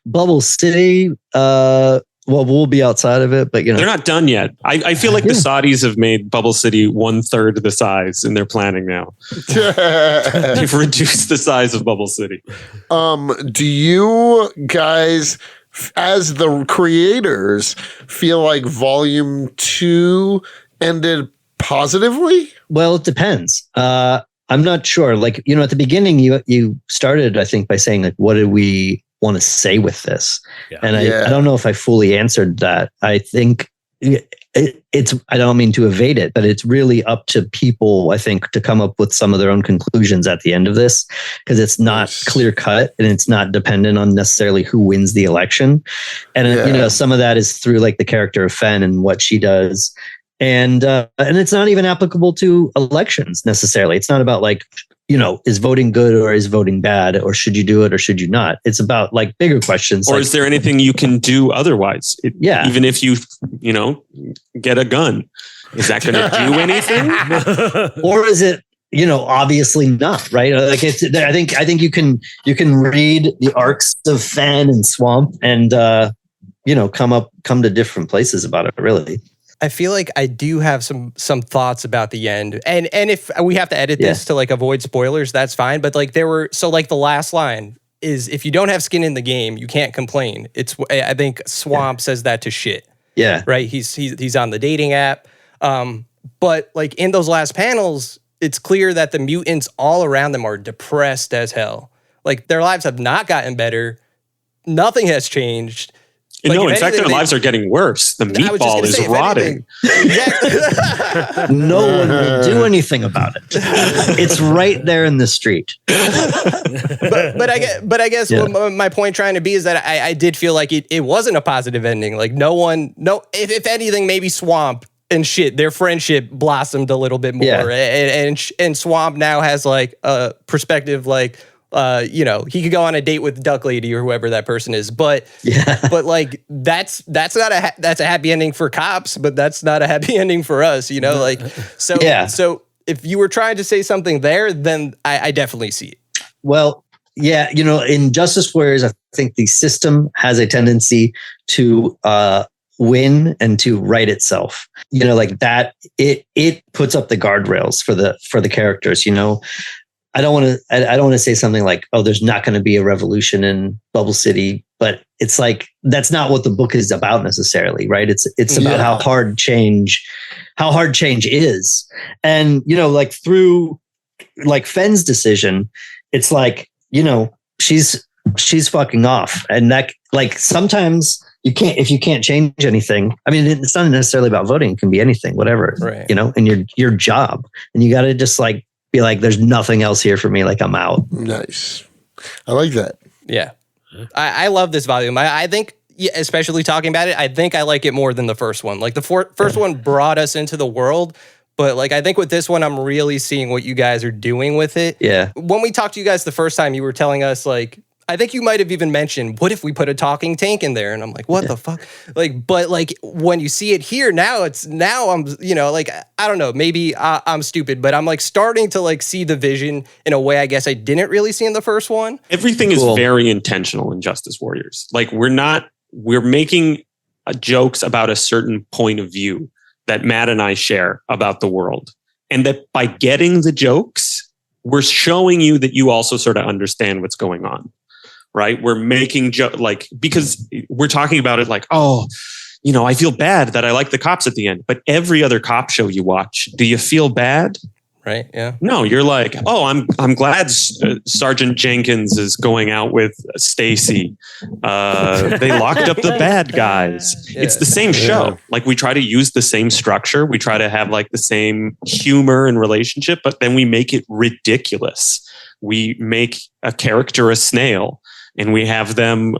bubble city. We'll be outside of it, but they're not done yet. I feel like the Saudis have made Bubble City 1/3 the size in their planning now. They've reduced the size of Bubble City. Do you guys, as the creators, feel like Volume 2 ended positively? Well, it depends. I'm not sure. At the beginning, you started, I think, by saying what did we want to say with this? Yeah. And I don't know if I fully answered that. I think it's, I don't mean to evade it, but it's really up to people, I think, to come up with some of their own conclusions at the end of this, because it's not clear cut and it's not dependent on necessarily who wins the election. And, you know, some of that is through like the character of Fen and what she does. And it's not even applicable to elections necessarily. It's not about like, you know, is voting good or is voting bad, or should you do it or should you not? It's about like bigger questions. Or like, is there anything you can do otherwise? Even if you know, get a gun, is that going to do anything? Or is it, you know, obviously not, right? Like it's, I think you can read the arcs of Fen and Swamp and, you know, come to different places about it, really. I feel like I do have some thoughts about the end, and if we have to edit this to like avoid spoilers, that's fine. But like the last line is, if you don't have skin in the game, you can't complain. I think Swamp says that to Schitt. Yeah, right. He's on the dating app, but like in those last panels, it's clear that the mutants all around them are depressed as hell. Like their lives have not gotten better. Nothing has changed. Like, no, in fact, their lives are getting worse. The meatball is rotting. No one will do anything about it. It's right there in the street. but I guess what my point trying to be is that I did feel like it wasn't a positive ending. Like if anything, maybe Swamp and Schitt, their friendship blossomed a little bit more, and Swamp now has like a perspective like. You know, he could go on a date with Duck Lady or whoever that person is, but like that's a happy ending for cops, but that's not a happy ending for us, you know, like so if you were trying to say something there, then I definitely see it. Well, yeah, you know, in Justice Warriors, I think the system has a tendency to win and to right itself. You know, like that it puts up the guardrails for the characters, you know. I don't want to say something like, oh, there's not going to be a revolution in Bubble City, but it's like, that's not what the book is about necessarily, right? It's about how hard change is. And, you know, like through like Fen's decision, it's like, you know, she's fucking off. And that, like, sometimes if you can't change anything, I mean, it's not necessarily about voting. It can be anything, whatever, you know, and your job, and you got to just like, be like, there's nothing else here for me. Like, I'm out. Nice. I like that. Yeah. I love this volume. I think, especially talking about it, I think I like it more than the first one. Like the first one brought us into the world, but like, I think with this one, I'm really seeing what you guys are doing with it. Yeah. When we talked to you guys the first time, you were telling us like, I think you might have even mentioned, what if we put a talking tank in there? And I'm like, what the fuck? Like, but like when you see it here now I'm, you know, like, I don't know, maybe I'm stupid, but I'm like starting to like see the vision in a way I guess I didn't really see in the first one. Everything is very intentional in Justice Warriors. Like we're making jokes about a certain point of view that Matt and I share about the world. And that by getting the jokes, we're showing you that you also sort of understand what's going on. Right? We're making because we're talking about it like, oh, you know, I feel bad that I like the cops at the end, but every other cop show you watch, do you feel bad? Right. Yeah. No, you're like, oh, I'm glad Sergeant Jenkins is going out with Stacy. They locked up the bad guys. Yeah. It's the same show. Like we try to use the same structure. We try to have like the same humor and relationship, but then we make it ridiculous. We make a character a snail. And we have them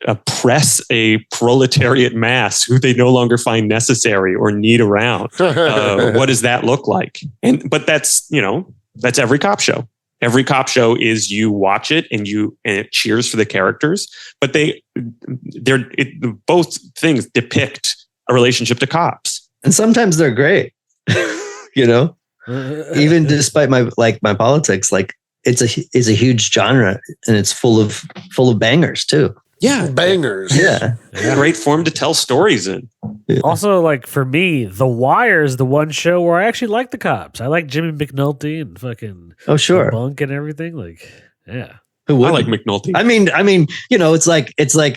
oppress a proletariat mass who they no longer find necessary or need around. What does that look like? But that's, you know, that's every cop show. Every cop show is you watch it and it cheers for the characters. But both things depict a relationship to cops. And sometimes they're great, you know, even despite my politics, like, it's a huge genre, and it's full of bangers too. Yeah, bangers. Yeah, great form to tell stories in. Yeah. Also, like for me, The Wire is the one show where I actually like the cops. I like Jimmy McNulty and fucking The Bunk and everything. Like, yeah. Who would? I like McNulty. I mean, you know, it's like,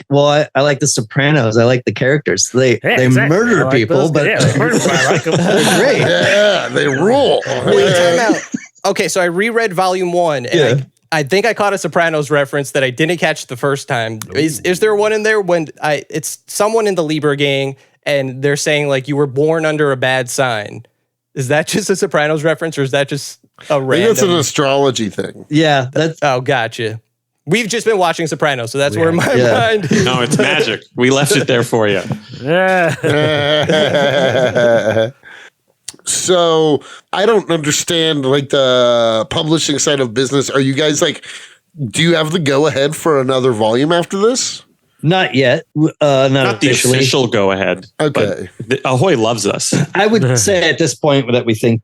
well, I like The Sopranos. I like the characters. They murder like people, but they murder people. I like them. They're great. Yeah, they rule. Wait, time out. Okay, so I reread volume 1, and I think I caught a Sopranos reference that I didn't catch the first time. Is there one in there when it's someone in the Lieber gang, and they're saying like you were born under a bad sign. Is that just a Sopranos reference, or is that just a random? I think it's an astrology thing. Yeah, that's Oh, gotcha. We've just been watching Sopranos, so that's where my mind. No, it's magic. We left it there for you. So I don't understand like the publishing side of business. Are you guys like, do you have the go ahead for another volume after this? not yet. Not the officially. official go ahead. Okay. But Ahoy loves us. I would say at this point that we think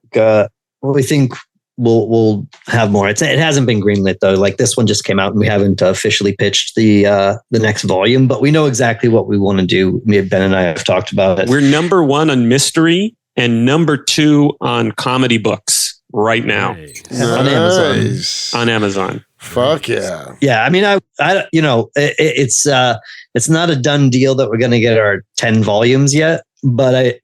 we'll have more. It hasn't been greenlit though. Like this one just came out and we haven't officially pitched the next volume, but we know exactly what we want to do. Me and Ben and I have talked about it. We're number 1 on mystery and number 2 on comedy books right now on Amazon. Nice. on Amazon. Fuck yeah. Yeah, I mean, it's not a done deal that we're going to get our 10 volumes yet, but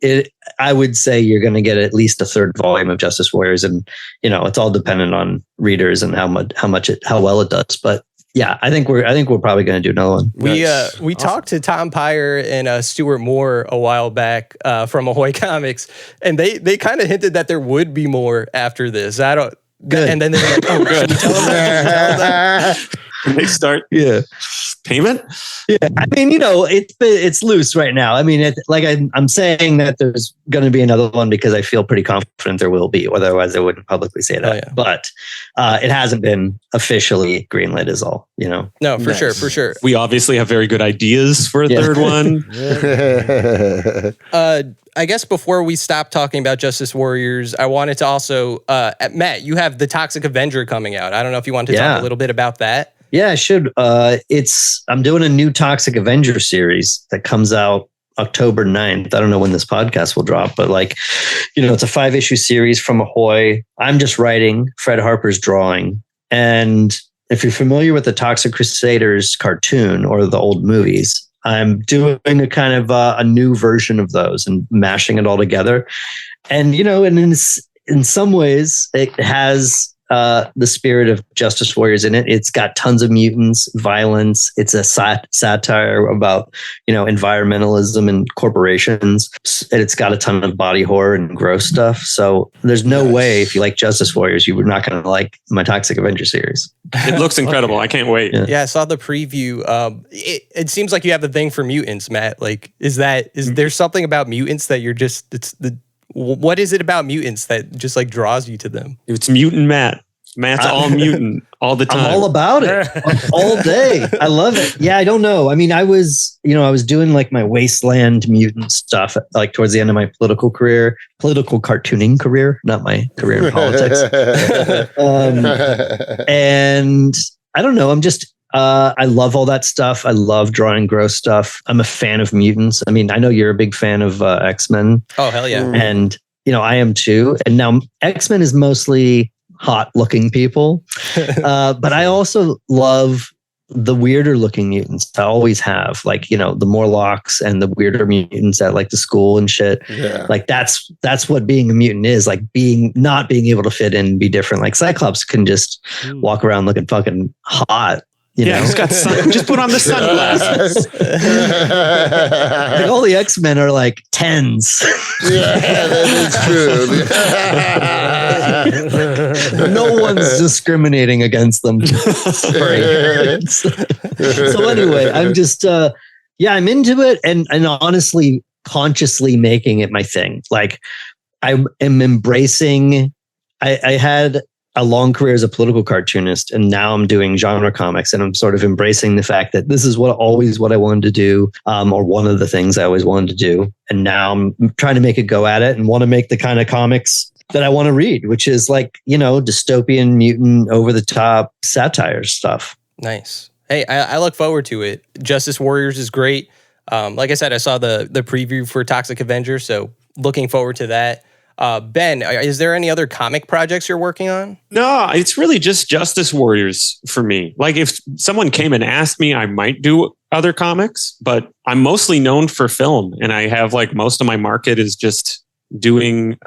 I would say you're going to get at least a third volume of Justice Warriors, and it's all dependent on readers and how well it does. But yeah, I think we're probably going to do another one. We talked to Tom Pyre and Stuart Moore a while back from Ahoy Comics, and they kind of hinted that there would be more after this. I don't. Good. And then they're like, "Oh, good." Tell them. They start payment. Yeah, I mean, it's loose right now. I mean, I'm saying that there's going to be another one because I feel pretty confident there will be. Otherwise, I wouldn't publicly say that. Oh, yeah. But it hasn't been officially greenlit, is all. No, for sure. We obviously have very good ideas for a third one. I guess before we stop talking about Justice Warriors, I wanted to also, Matt, you have the Toxic Avenger coming out. I don't know if you want to talk a little bit about that. Yeah, I should. I'm doing a new Toxic Avenger series that comes out October 9th. I don't know when this podcast will drop, but it's a 5-issue series from Ahoy. I'm just writing, Fred Harper's drawing. And if you're familiar with the Toxic Crusaders cartoon or the old movies, I'm doing a kind of a new version of those and mashing it all together. And, and in some ways it has the spirit of Justice Warriors in it. It's got tons of mutants, violence. It's a satire about, environmentalism and corporations. And it's got a ton of body horror and gross stuff. So there's no way if you like Justice Warriors, you were not going to like my Toxic Avenger series. It looks incredible. I can't wait. Yeah, I saw the preview. It seems like you have the thing for mutants, Matt. Like, is there something about mutants that you're what is it about mutants that just like draws you to them? It's mutant Matt. Matt's all mutant all the time. I'm all about it all day. I love it. Yeah, I don't know. I mean, I was doing like my wasteland mutant stuff like towards the end of my political cartooning career, not my career in politics. And I don't know. I'm just, I love all that stuff. I love drawing gross stuff. I'm a fan of mutants. I mean, I know you're a big fan of X-Men. Oh, hell yeah. And, I am too. And now X-Men is mostly hot looking people. But I also love the weirder looking mutants. I always have, like, the Morlocks and the weirder mutants at like the school and shit. Yeah. Like that's what being a mutant is, like not being able to fit in and be different. Like Cyclops can just walk around looking fucking hot. He's got just put on the sunglasses. Like all the X-Men are like 10s. Yeah, that is true. No one's discriminating against them. So anyway, I'm just, I'm into it and honestly, consciously making it my thing. Like I am embracing, I had a long career as a political cartoonist, and now I'm doing genre comics, and I'm sort of embracing the fact that this is what I wanted to do, or one of the things I always wanted to do. And now I'm trying to make a go at it and want to make the kind of comics that I want to read, which is like, dystopian, mutant, over the top satire stuff. Nice. Hey, I look forward to it. Justice Warriors is great. Like I said, I saw the preview for Toxic Avenger, so looking forward to that. Ben, is there any other comic projects you're working on? No, it's really just Justice Warriors for me. Like if someone came and asked me, I might do other comics, but I'm mostly known for film, and I have like most of my market is just doing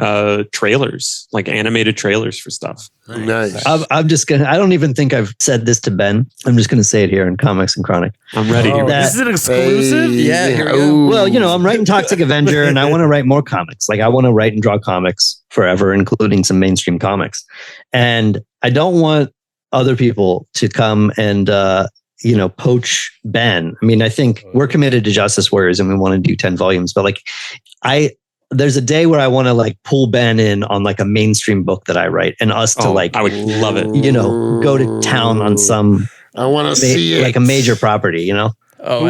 trailers, like animated trailers for stuff. Nice. I'm just gonna. I don't even think I've said this to Ben. I'm just gonna say it here in Comics and Chronic. I'm ready. Oh, this is an exclusive? Yeah, here we go. Ooh. Well, I'm writing Toxic Avenger, and I want to write more comics. Like I want to write and draw comics forever, including some mainstream comics. And I don't want other people to come and poach Ben. I mean, I think we're committed to Justice Warriors, and we want to do 10 volumes. But there's a day where I want to like pull Ben in on like a mainstream book that I write, and us to like, I would love it. go to town on some. I want to see it. Like a major property, Oh,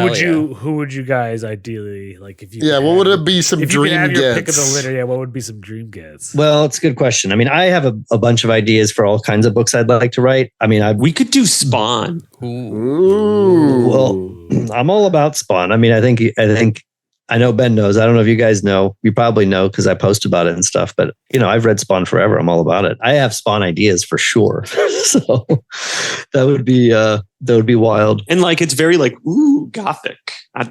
Who would you guys ideally like if you? Yeah, what would it be? Some if you could dream have your pick of gets. the litter? Yeah, what would be some dream gets? Well, it's a good question. I mean, I have a bunch of ideas for all kinds of books I'd like to write. I mean, We could do Spawn. Ooh. well, I'm all about Spawn. I mean, I think I know Ben knows. I don't know if you guys know. You probably know because I post about it and stuff. But I've read Spawn forever. I'm all about it. I have Spawn ideas for sure. So that would be wild. And like it's very like gothic.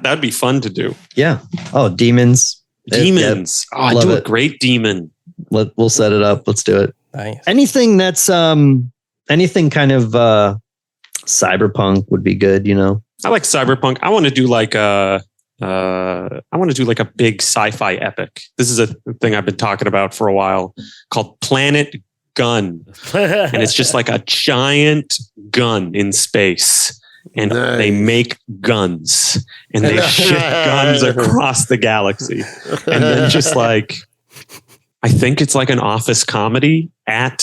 That'd be fun to do. Yeah. Oh, demons. Demons. Yeah, I'd love do a it. great demon. We'll set it up. Let's do it. Nice. Anything that's anything kind of cyberpunk would be good. I like cyberpunk. I want to do like a big sci-fi epic. This is a thing I've been talking about for a while called Planet Gun. And it's just like a giant gun in space. And Nice. they make guns. And they ship guns across the galaxy. And then just like, I think it's like an office comedy on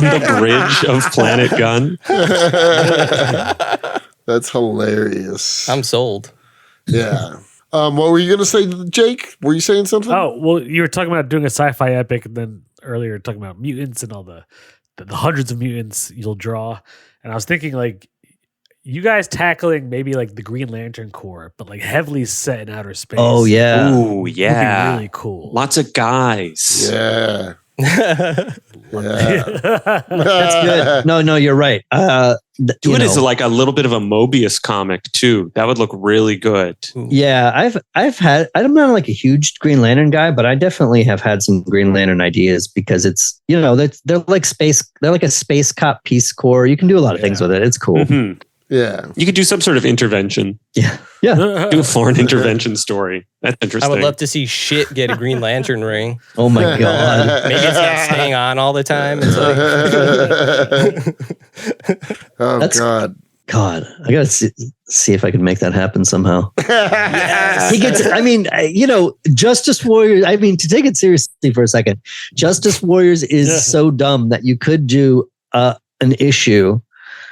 the bridge of Planet Gun. That's hilarious. I'm sold. Yeah. What were you going to say, Jake? Were you saying something? Oh, well, you were talking about doing a sci-fi epic, and then earlier talking about mutants and all the hundreds of mutants you'll draw. And I was thinking, like, you guys tackling maybe like the Green Lantern Corps, but like heavily set in outer space. Oh yeah. Ooh, Would be yeah. really cool. Lots of guys. Yeah. That's good. No, you're right. Do it as like a little bit of a Mobius comic too. That would look really good. Yeah, I've had. I'm not like a huge Green Lantern guy, but I definitely have had some Green Lantern ideas because it's they're like space. They're like a space cop Peace Corps. You can do a lot of things with it. It's cool. Mhm. Yeah. You could do some sort of intervention. Yeah. Do a foreign intervention story. That's I interesting. would love to see Schitt get a Green Lantern ring. Oh my god. Maybe it's not staying on all the time. It's like, Oh, That's- God. God, I gotta see if I can make that happen somehow. He gets. I mean, Justice Warriors. I mean, to take it seriously for a second, Justice Warriors is so dumb that you could do an issue.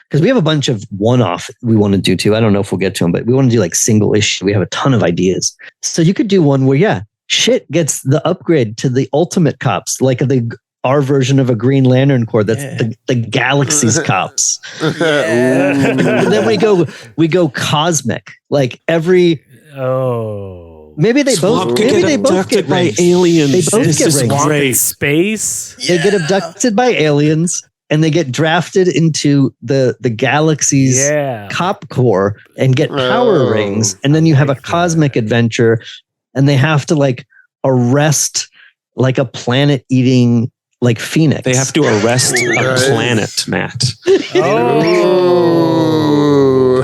Because we have a bunch of one-off we want to do too. I don't know if we'll get to them, but we want to do like single issue. We have a ton of ideas. So you could do one where, Schitt gets the upgrade to the ultimate cops, like our version of a Green Lantern Corps. That's the galaxy's cops. And then we go cosmic. Like every maybe they Swamp both could maybe get they both abducted get by rings. aliens. They both This get is rings. Swamp in great. space. They get abducted by aliens. And they get drafted into the galaxy's cop corps and get power rings. And then you have a cosmic adventure and they have to like arrest like a planet eating like phoenix. They have to arrest a planet, Matt. Oh.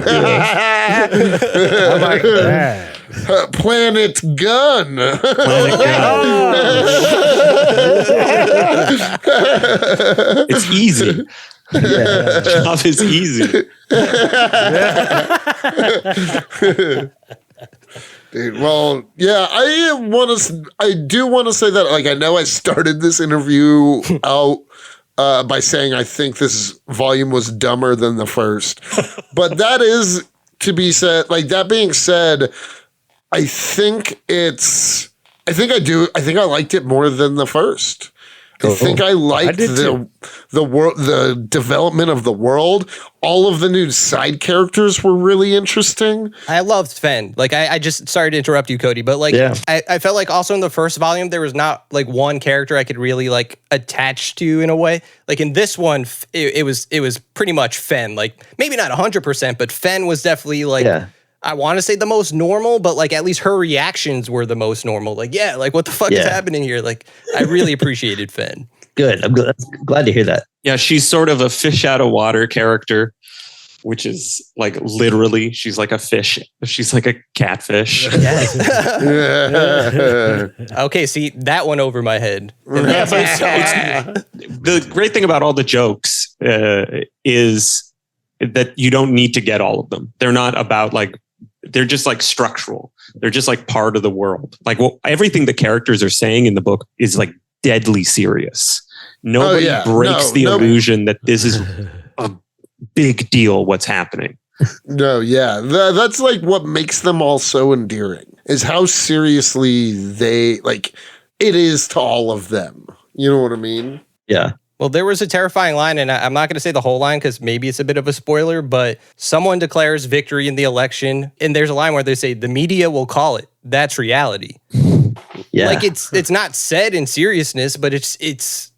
I like that. Planet Gun. It's easy. Job is easy. Dude, well, yeah, I do want to say that, like, I know I started this interview out by saying I think this volume was dumber than the first, but that is to be said. Like, that being said, I think I liked it more than the first. I think I liked the world, the development of the world. All of the new side characters were really interesting. I loved Fen. Like, I just, sorry to interrupt you, Cody, but like, I felt like also in the first volume, there was not like one character I could really like attach to in a way. Like in this one, it was pretty much Fen. Like maybe not 100%, but Fen was definitely like I want to say the most normal, but like at least her reactions were the most normal. Like, yeah, like what the fuck is happening here? Like, I really appreciated Finn. Good. I'm glad to hear that. Yeah, she's sort of a fish out of water character, which is like literally, she's like a fish. She's like a catfish. Okay, see, that one over my head. The great thing about all the jokes is that you don't need to get all of them. They're not about like, they're just like structural. They're just like part of the world. Like everything the characters are saying in the book is like deadly serious. Nobody breaks the illusion that this is a big deal what's happening. No, yeah. That's like what makes them all so endearing is how seriously they like it is to all of them. You know what I mean? Yeah. Well, there was a terrifying line, and I'm not going to say the whole line because maybe it's a bit of a spoiler, but someone declares victory in the election, and there's a line where they say, the media will call it. That's reality. Yeah. Like it's not said in seriousness, but it's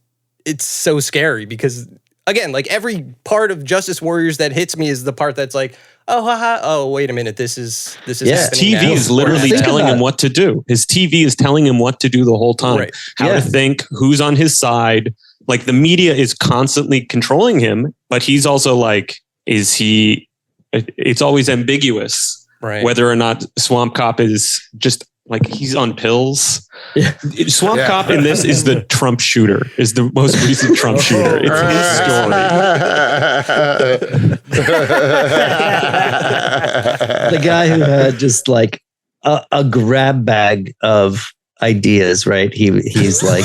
so scary because, again, like every part of Justice Warriors that hits me is the part that's like, oh, haha, oh, wait a minute, this is His happening TV now. is literally telling him what to do. His TV is telling him what to do the whole time. Right. How to think, who's on his side. Like the media is constantly controlling him, but he's also like, it's always ambiguous whether or not Swamp Cop is just like he's on pills. Yeah. Swamp Cop in this is the Trump shooter, is the most recent Trump shooter. It's his story. The guy who had just like a grab bag of ideas, right? He's like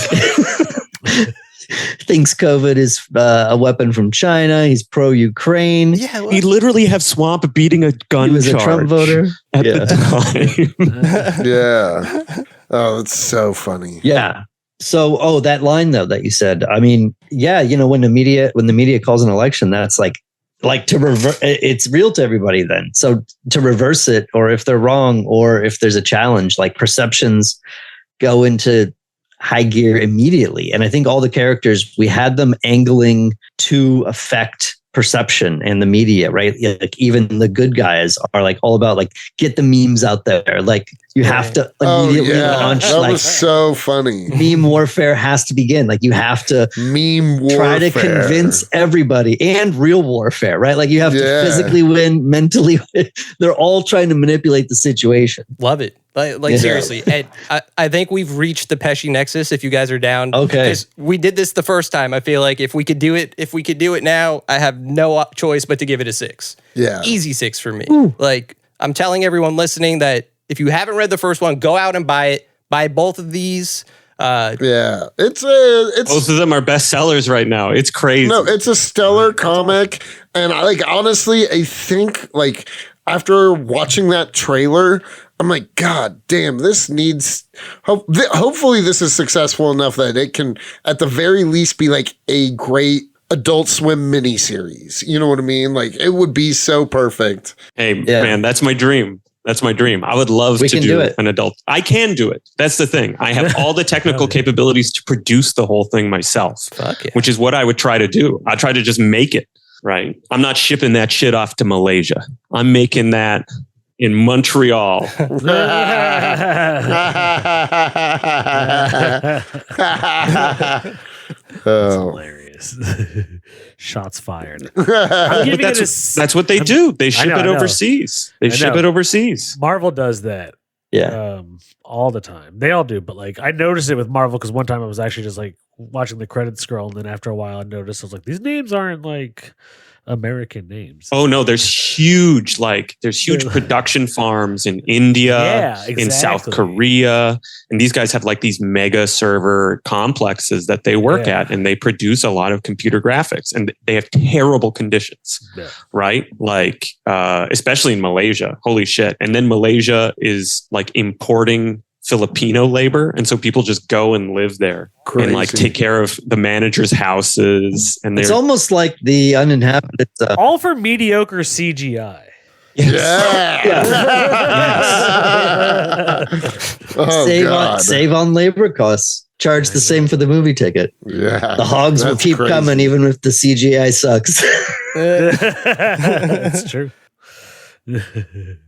thinks COVID is a weapon from China. He's pro-Ukraine. Yeah, he literally have Swamp beating a gun. He was a Trump voter at the time. Yeah. Oh, it's so funny. Yeah. So, that line though that you said. I mean, yeah, when the media calls an election, that's like to reverse. It's real to everybody then. So to reverse it, or if they're wrong, or if there's a challenge, like perceptions go into high gear immediately. And I think all the characters, we had them angling to affect perception and the media, right? Like even the good guys are like all about like get the memes out there. Like you have to immediately launch. That like, was so funny. Meme warfare has to begin. Like you have to try to convince everybody, and real warfare, right? Like you have to physically win, mentally win. They're all trying to manipulate the situation. Love it. Like seriously, Ed, I think we've reached the Pesci nexus. If you guys are down, okay, because we did this the first time. I feel like if we could do it now, I have no choice but to give it a 6. Yeah, easy 6 for me. Ooh. Like I'm telling everyone listening that if you haven't read the first one, go out and buy it. Buy both of these. It's both of them are bestsellers right now. It's crazy. No, it's a stellar comic, and honestly, I think like after watching that trailer, I'm like, God damn, this needs. Hopefully, this is successful enough that it can, at the very least, be like a great Adult Swim miniseries. You know what I mean? Like, it would be so perfect. Hey, man, that's my dream. That's my dream. I would love to do an adult. I can do it. That's the thing. I have all the technical capabilities to produce the whole thing myself, which is what I would try to do. I try to just make it, right? I'm not shipping that shit off to Malaysia. I'm making that in Montreal. That's hilarious. Shots fired. That's what they do. They ship it overseas. They ship it overseas. Marvel does that. Yeah. All the time. They all do. But like I noticed it with Marvel because one time I was actually just like watching the credits scroll, and then after a while I noticed I was like, these names aren't like American names. Oh no, there's huge production farms in India, in South Korea, and these guys have like these mega server complexes that they work at, and they produce a lot of computer graphics, and they have terrible conditions, right? Like especially in Malaysia, holy shit. And then Malaysia is like importing Filipino labor, and so people just go and live there and like take care of the managers' houses, and it's almost like the uninhabited all for mediocre CGI. Save on labor costs. Charge the same for the movie ticket. Yeah, the hogs will keep coming even if the CGI sucks. That's true.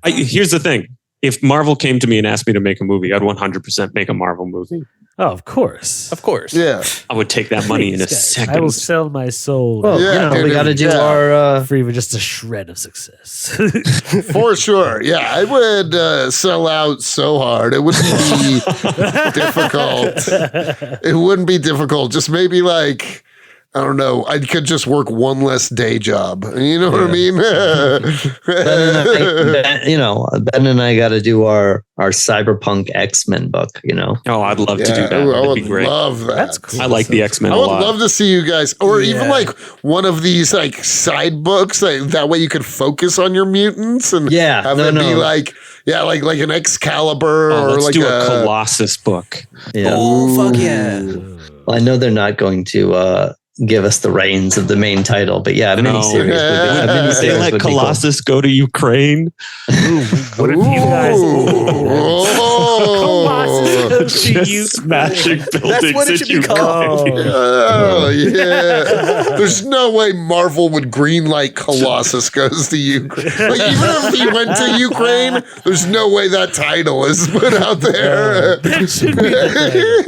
Here's the thing. If Marvel came to me and asked me to make a movie, I'd 100% make a Marvel movie. Oh, of course. Of course. Yeah. I would take that money in a second. I will sell my soul. Well, Yeah, we got to do yeah. our. for even just a shred of success. For sure. Yeah, I would sell out so hard. It wouldn't be difficult. It wouldn't be difficult. Just maybe like, I don't know, I could just work one less day job. You know what I mean? Ben and I got to do our cyberpunk X-Men book, Oh, I'd love to do that. I That'd would be great. love that. That's cool. I like the X-Men I a would lot. love to see you guys, or even Yeah. like one of these like side books. Like, that way you could focus on your mutants and Yeah, have it be like an Excalibur or let's like do a Colossus book. Yeah. Oh, fuck yeah. Well, I know they're not going to give us the reins of the main title, but yeah, a know. miniseries would be, a They miniseries let would be cool. Colossus go to Ukraine. What if you guys Oh, Colossus to you? Smashing buildings. That's what it should in be called. Ukraine. oh yeah. There's no way Marvel would greenlight Colossus goes to Ukraine. Like, even if he went to Ukraine, there's no way that title is put out there. That should be the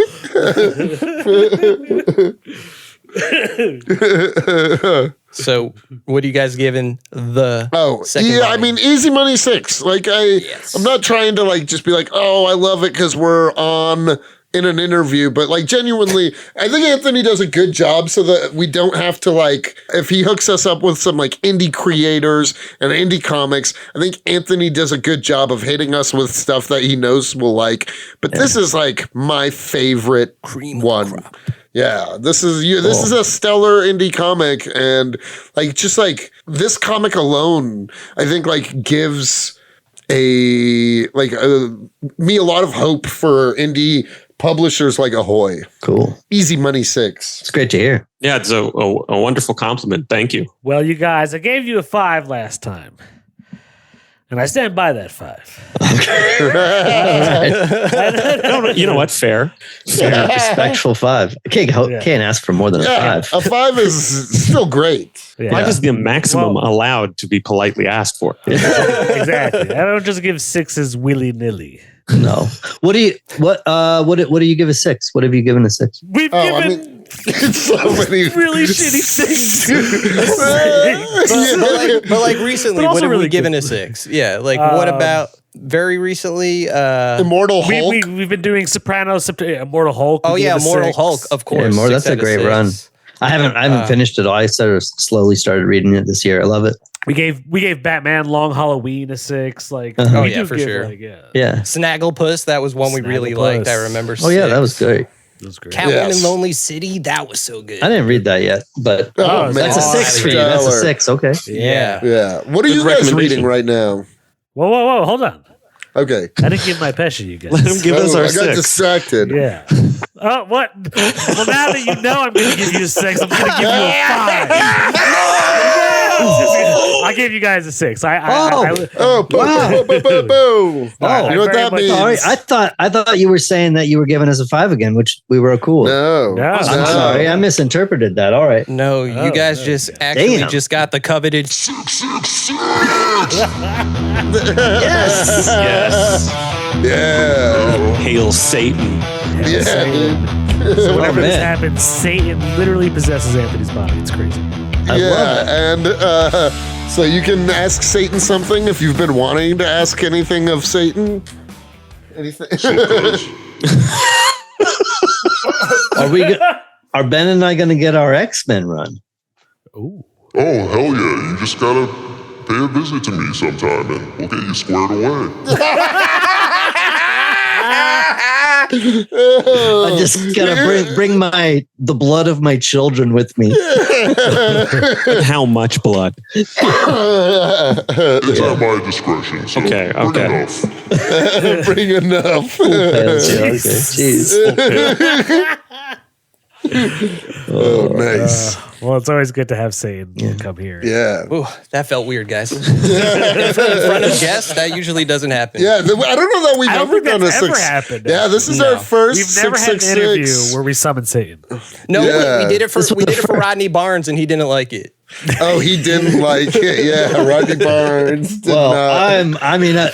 So, what are you guys giving the second yeah, I volume? mean, easy money 6. Like, I'm not trying to like just be like, oh, I love it because we're on in an interview, but like genuinely, I think Anthony does a good job so that we don't have to like, if he hooks us up with some like indie creators and indie comics, I think Anthony does a good job of hitting us with stuff that he knows we'll like. But this is like my favorite one. Yeah, this is a stellar indie comic, and like just like this comic alone, I think like gives me a lot of hope for indie publishers like Ahoy. Cool. Easy money 6. It's great to hear. Yeah, it's a wonderful compliment. Thank you. Well, you guys, I gave you a 5 last time. And I stand by that 5. You know what? Fair. Yeah, respectful 5. Can't ask for more than a 5. A 5 is still great. Yeah. 5 is the maximum allowed to be politely asked for. Exactly. I don't just give 6s willy-nilly. No. What do you give a 6? What have you given a 6? We've given It's so many really shitty things. But like recently, But also what have really we given good a 6? Yeah, like what about very recently? Immortal Hulk. We've been doing Sopranos, Immortal Hulk. Oh we gave yeah, a Immortal 6. Hulk, of course. Yeah, that's 6 a out of great 6. run. I haven't finished it all. I slowly started reading it this year. I love it. We gave Batman Long Halloween a 6. Like, Uh-huh. we Oh, yeah, do for give, sure. like, yeah. Yeah. Snagglepuss, that was one we really Snagglepuss. liked. I remember. Oh yeah, that 6. was great. That's great. Catwoman Yes. Lonely City, that was so good. I didn't read that yet, but Oh, that's a man. 6 for you. That's a Stellar. 6. Okay. Yeah. Yeah. What are Good you guys recommendation. reading right now? Whoa, hold on. Okay. I didn't give my Pesci, you guys. Let him give us Oh, our I got 6. distracted. Yeah. Oh, what? Well, now that you know I'm going to give you a 6, I'm going to give you a 5. I gave you guys a 6. Oh, boo, Wow. boo, boo, boo, boo. Oh, You know what very that much- means? Sorry, I thought you were saying that you were giving us a 5 again, which we were cool. No. No. I'm No. sorry, I misinterpreted that. All right. No, you guys no, just actually Damn. just got the coveted. Yes. Yes. Yeah. Hail Satan. Yeah, dude. So whenever this man. happens, Satan literally possesses Anthony's body. It's crazy. I love And so you can ask Satan something if you've been wanting to ask anything of Satan. Anything? Are Ben and I going to get our X-Men run? Ooh. Oh, hell yeah. You just gotta pay a visit to me sometime and we'll get you squared away. I just gotta bring the blood of my children with me. How much blood? It's at my discretion. So Okay, bring okay. enough. Bring enough. Okay, jeez. Oh, nice. Well, it's always good to have Satan come here. Yeah. Ooh, that felt weird, guys. in front of guests, that usually doesn't happen. Yeah. I don't know that we've I don't ever think done a that's ever 6. happened. Yeah, this is No. our first We've never had an 666. interview where we summon Satan. No, Yeah. we did it for Rodney Barnes, and he didn't like it. Oh, he didn't like it. Yeah, Rodney Barnes. Did not.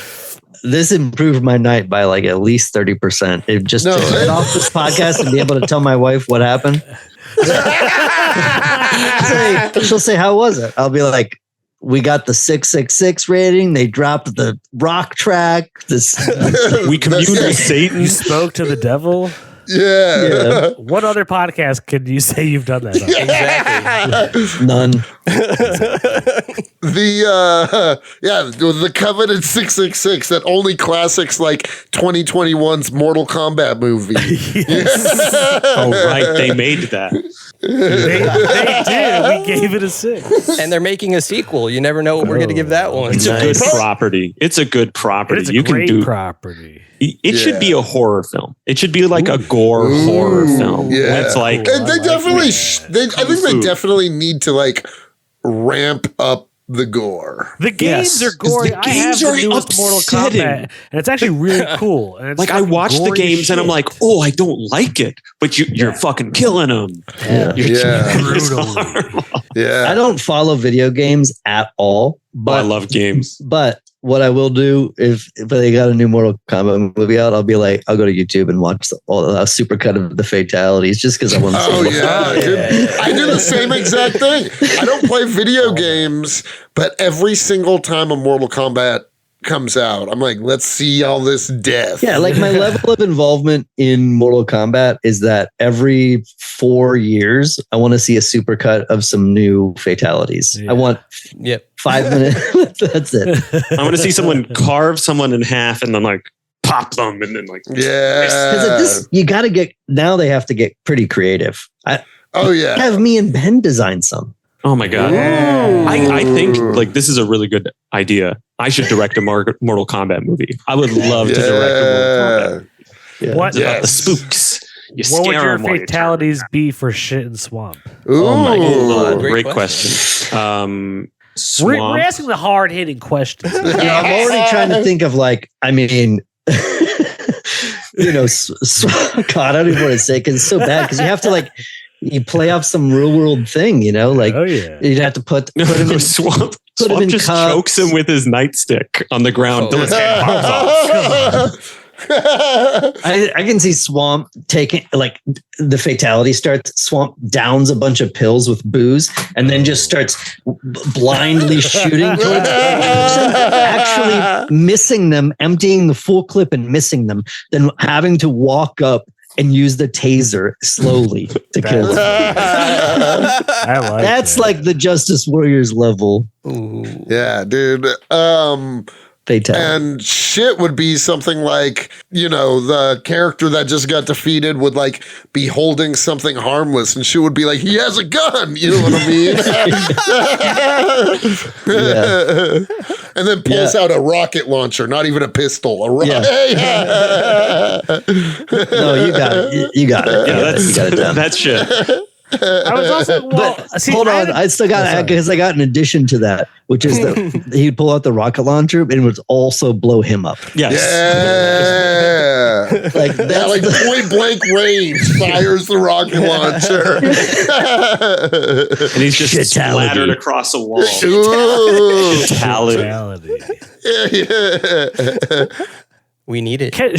This improved my night by like at least 30%. It just to get off this podcast and be able to tell my wife what happened. She'll say, "How was it?" I'll be like, "We got the 666 rating. They dropped the rock track. We communed with Satan. You spoke to the devil." Yeah. What other podcast could you say you've done that on? Exactly. None. The coveted 666 that only classics like 2021's Mortal Kombat movie. Oh, right. They made that. They did. We gave it a 6. And they're making a sequel. You never know what we're going to give that one. It's a good property. It's a good property. It's a great property. It should be a horror film. It should be like a gore horror film. Yeah. It's like And they definitely, I think they definitely need to like ramp up the gore. The games are gory. The games I have are the newest Mortal upsetting. Kombat, and it's actually really cool. And it's like I watch the games and I'm like, oh, I don't like it, but you're fucking killing them. Yeah. Yeah. I don't follow video games at all, but I love games. But what I will do if they got a new Mortal Kombat movie out, I'll go to YouTube and watch a supercut of the fatalities just because I want to see. Oh yeah, dude. I do the same exact thing. I don't play video games, but every single time a Mortal Kombat comes out, I'm like, let's see all this death. Yeah, like my level of involvement in Mortal Kombat is that every 4 years, I want to see a supercut of some new fatalities. Yeah. I want 5 minutes. That's it. I want to see someone carve someone in half and then like pop them and then like Yeah. You got to get, now they have to get pretty creative. Have me and Ben design some. Oh my God. I think like this is a really good idea. I should direct a Mortal Kombat movie. I would love to direct a Mortal Kombat. Yeah. What? About the spooks. You What would scare your them while you fatalities be for Shit and Swamp? Ooh. Oh my God. Great question. We're Swamp. asking the hard hitting questions. I'm already trying to think of God, I don't even want to say because it's so bad because you have to you play off some real world thing, like you'd have to put him in Swamp him in just cups. chokes him with his nightstick on the ground till his head pops off. I can see Swamp taking the fatality starts. Swamp downs a bunch of pills with booze and then just starts blindly shooting towards the actually missing them, emptying the full clip and missing them, then having to walk up and use the taser slowly to kill them. That's like the Justice Warriors level. Ooh. Yeah, dude. And shit would be something like, the character that just got defeated would be holding something harmless and shit would be like, he has a gun. You know what I mean? And then pulls out a rocket launcher, not even a pistol. No, you got it. You got it. Yeah, you got it done. That's shit. I was also hold on. I still got because I got an addition to that, which is that he'd pull out the rocket launcher and it would also blow him up. Yes. Yeah. Point blank range fires the rocket launcher. And he's just splattered across a wall. Fatality. We need it. Can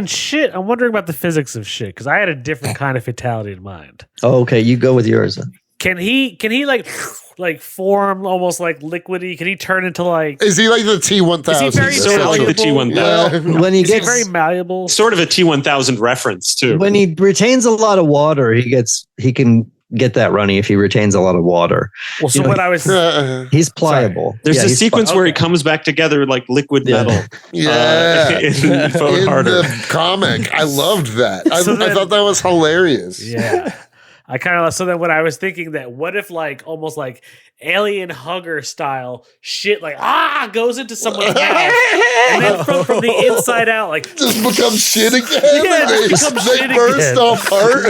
shit? I'm wondering about the physics of shit because I had a different kind of fatality in mind. Oh, okay, you go with yours then. Can he form almost like liquidy? Can he turn into Is he like the T-1000? Is he very sort of like the T-1000? Well, when he is he gets very malleable? Sort of a T-1000 reference too. When he retains a lot of water, he can get that running if he retains a lot of water. Well, so what I was he's pliable. There's a sequence where he comes back together like liquid metal. Yeah. In In the comic. I loved that. I thought that was hilarious. Yeah. I kind of so then when I was thinking that what if almost like alien hugger style shit goes into someone's mouth and then from the inside out just becomes shit again. Yeah, They burst apart.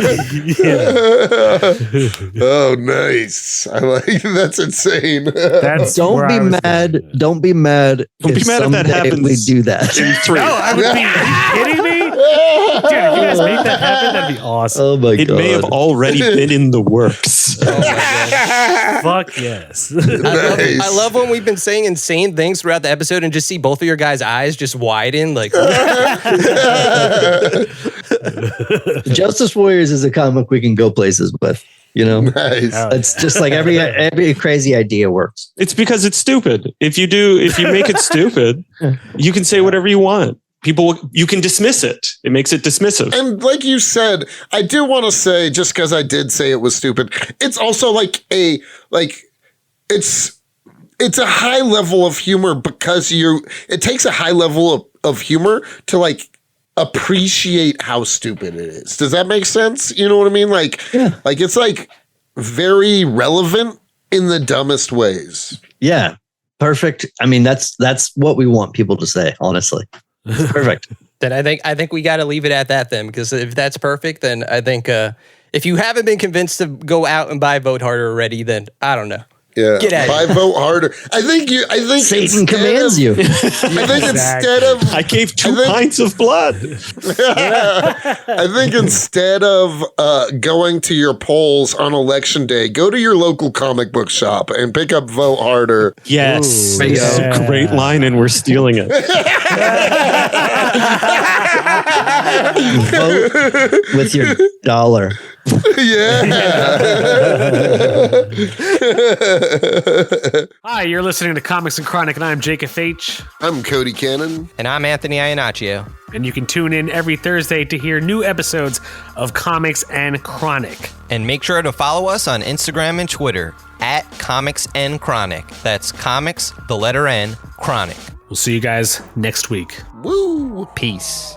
Oh, nice! I that's insane. Don't be mad. Don't be mad. Don't be mad if that happens. We do that. In 3. No, I would be. Are you kidding me? Dude, if you guys make that that happen? That'd be awesome. Oh my It god! may have already been in the works. Oh my God. Fuck yes. I love when we've been saying insane things throughout the episode and just see both of your guys' eyes just widen. Like, Justice Warriors is a comic we can go places with. You know, Nice. it's just like every crazy idea works. It's because it's stupid. If you make it stupid, you can say whatever you want. You can dismiss it. It makes it dismissive. And like you said, I do want to say, just because I did say it was stupid, it's also it's a high level of humor because it takes a high level of humor to like appreciate how stupid it is. Does that make sense? You know what I mean? Like it's like very relevant in the dumbest ways. Yeah, perfect. I mean, that's what we want people to say. Honestly, perfect. then I think we got to leave it at that then, because if that's perfect, then I think if you haven't been convinced to go out and buy Vote Harder already, then I don't know. Yeah, Get out of buy here. Vote Harder. I think Satan commands you. I think instead of I gave 2 pints of blood. I think instead of going to your polls on election day, go to your local comic book shop and pick up Vote Harder. Yes. Ooh, This is a great line and we're stealing it. Vote with your dollar. Hi, you're listening to Comics and Chronic, and I'm Jacob H. I'm Cody Cannon. And I'm Anthony Iannaccio. And you can tune in every Thursday to hear new episodes of Comics and Chronic. And make sure to follow us on Instagram and Twitter at Comics N Chronic. That's comics, the letter N, Chronic. We'll see you guys next week. Woo! Peace.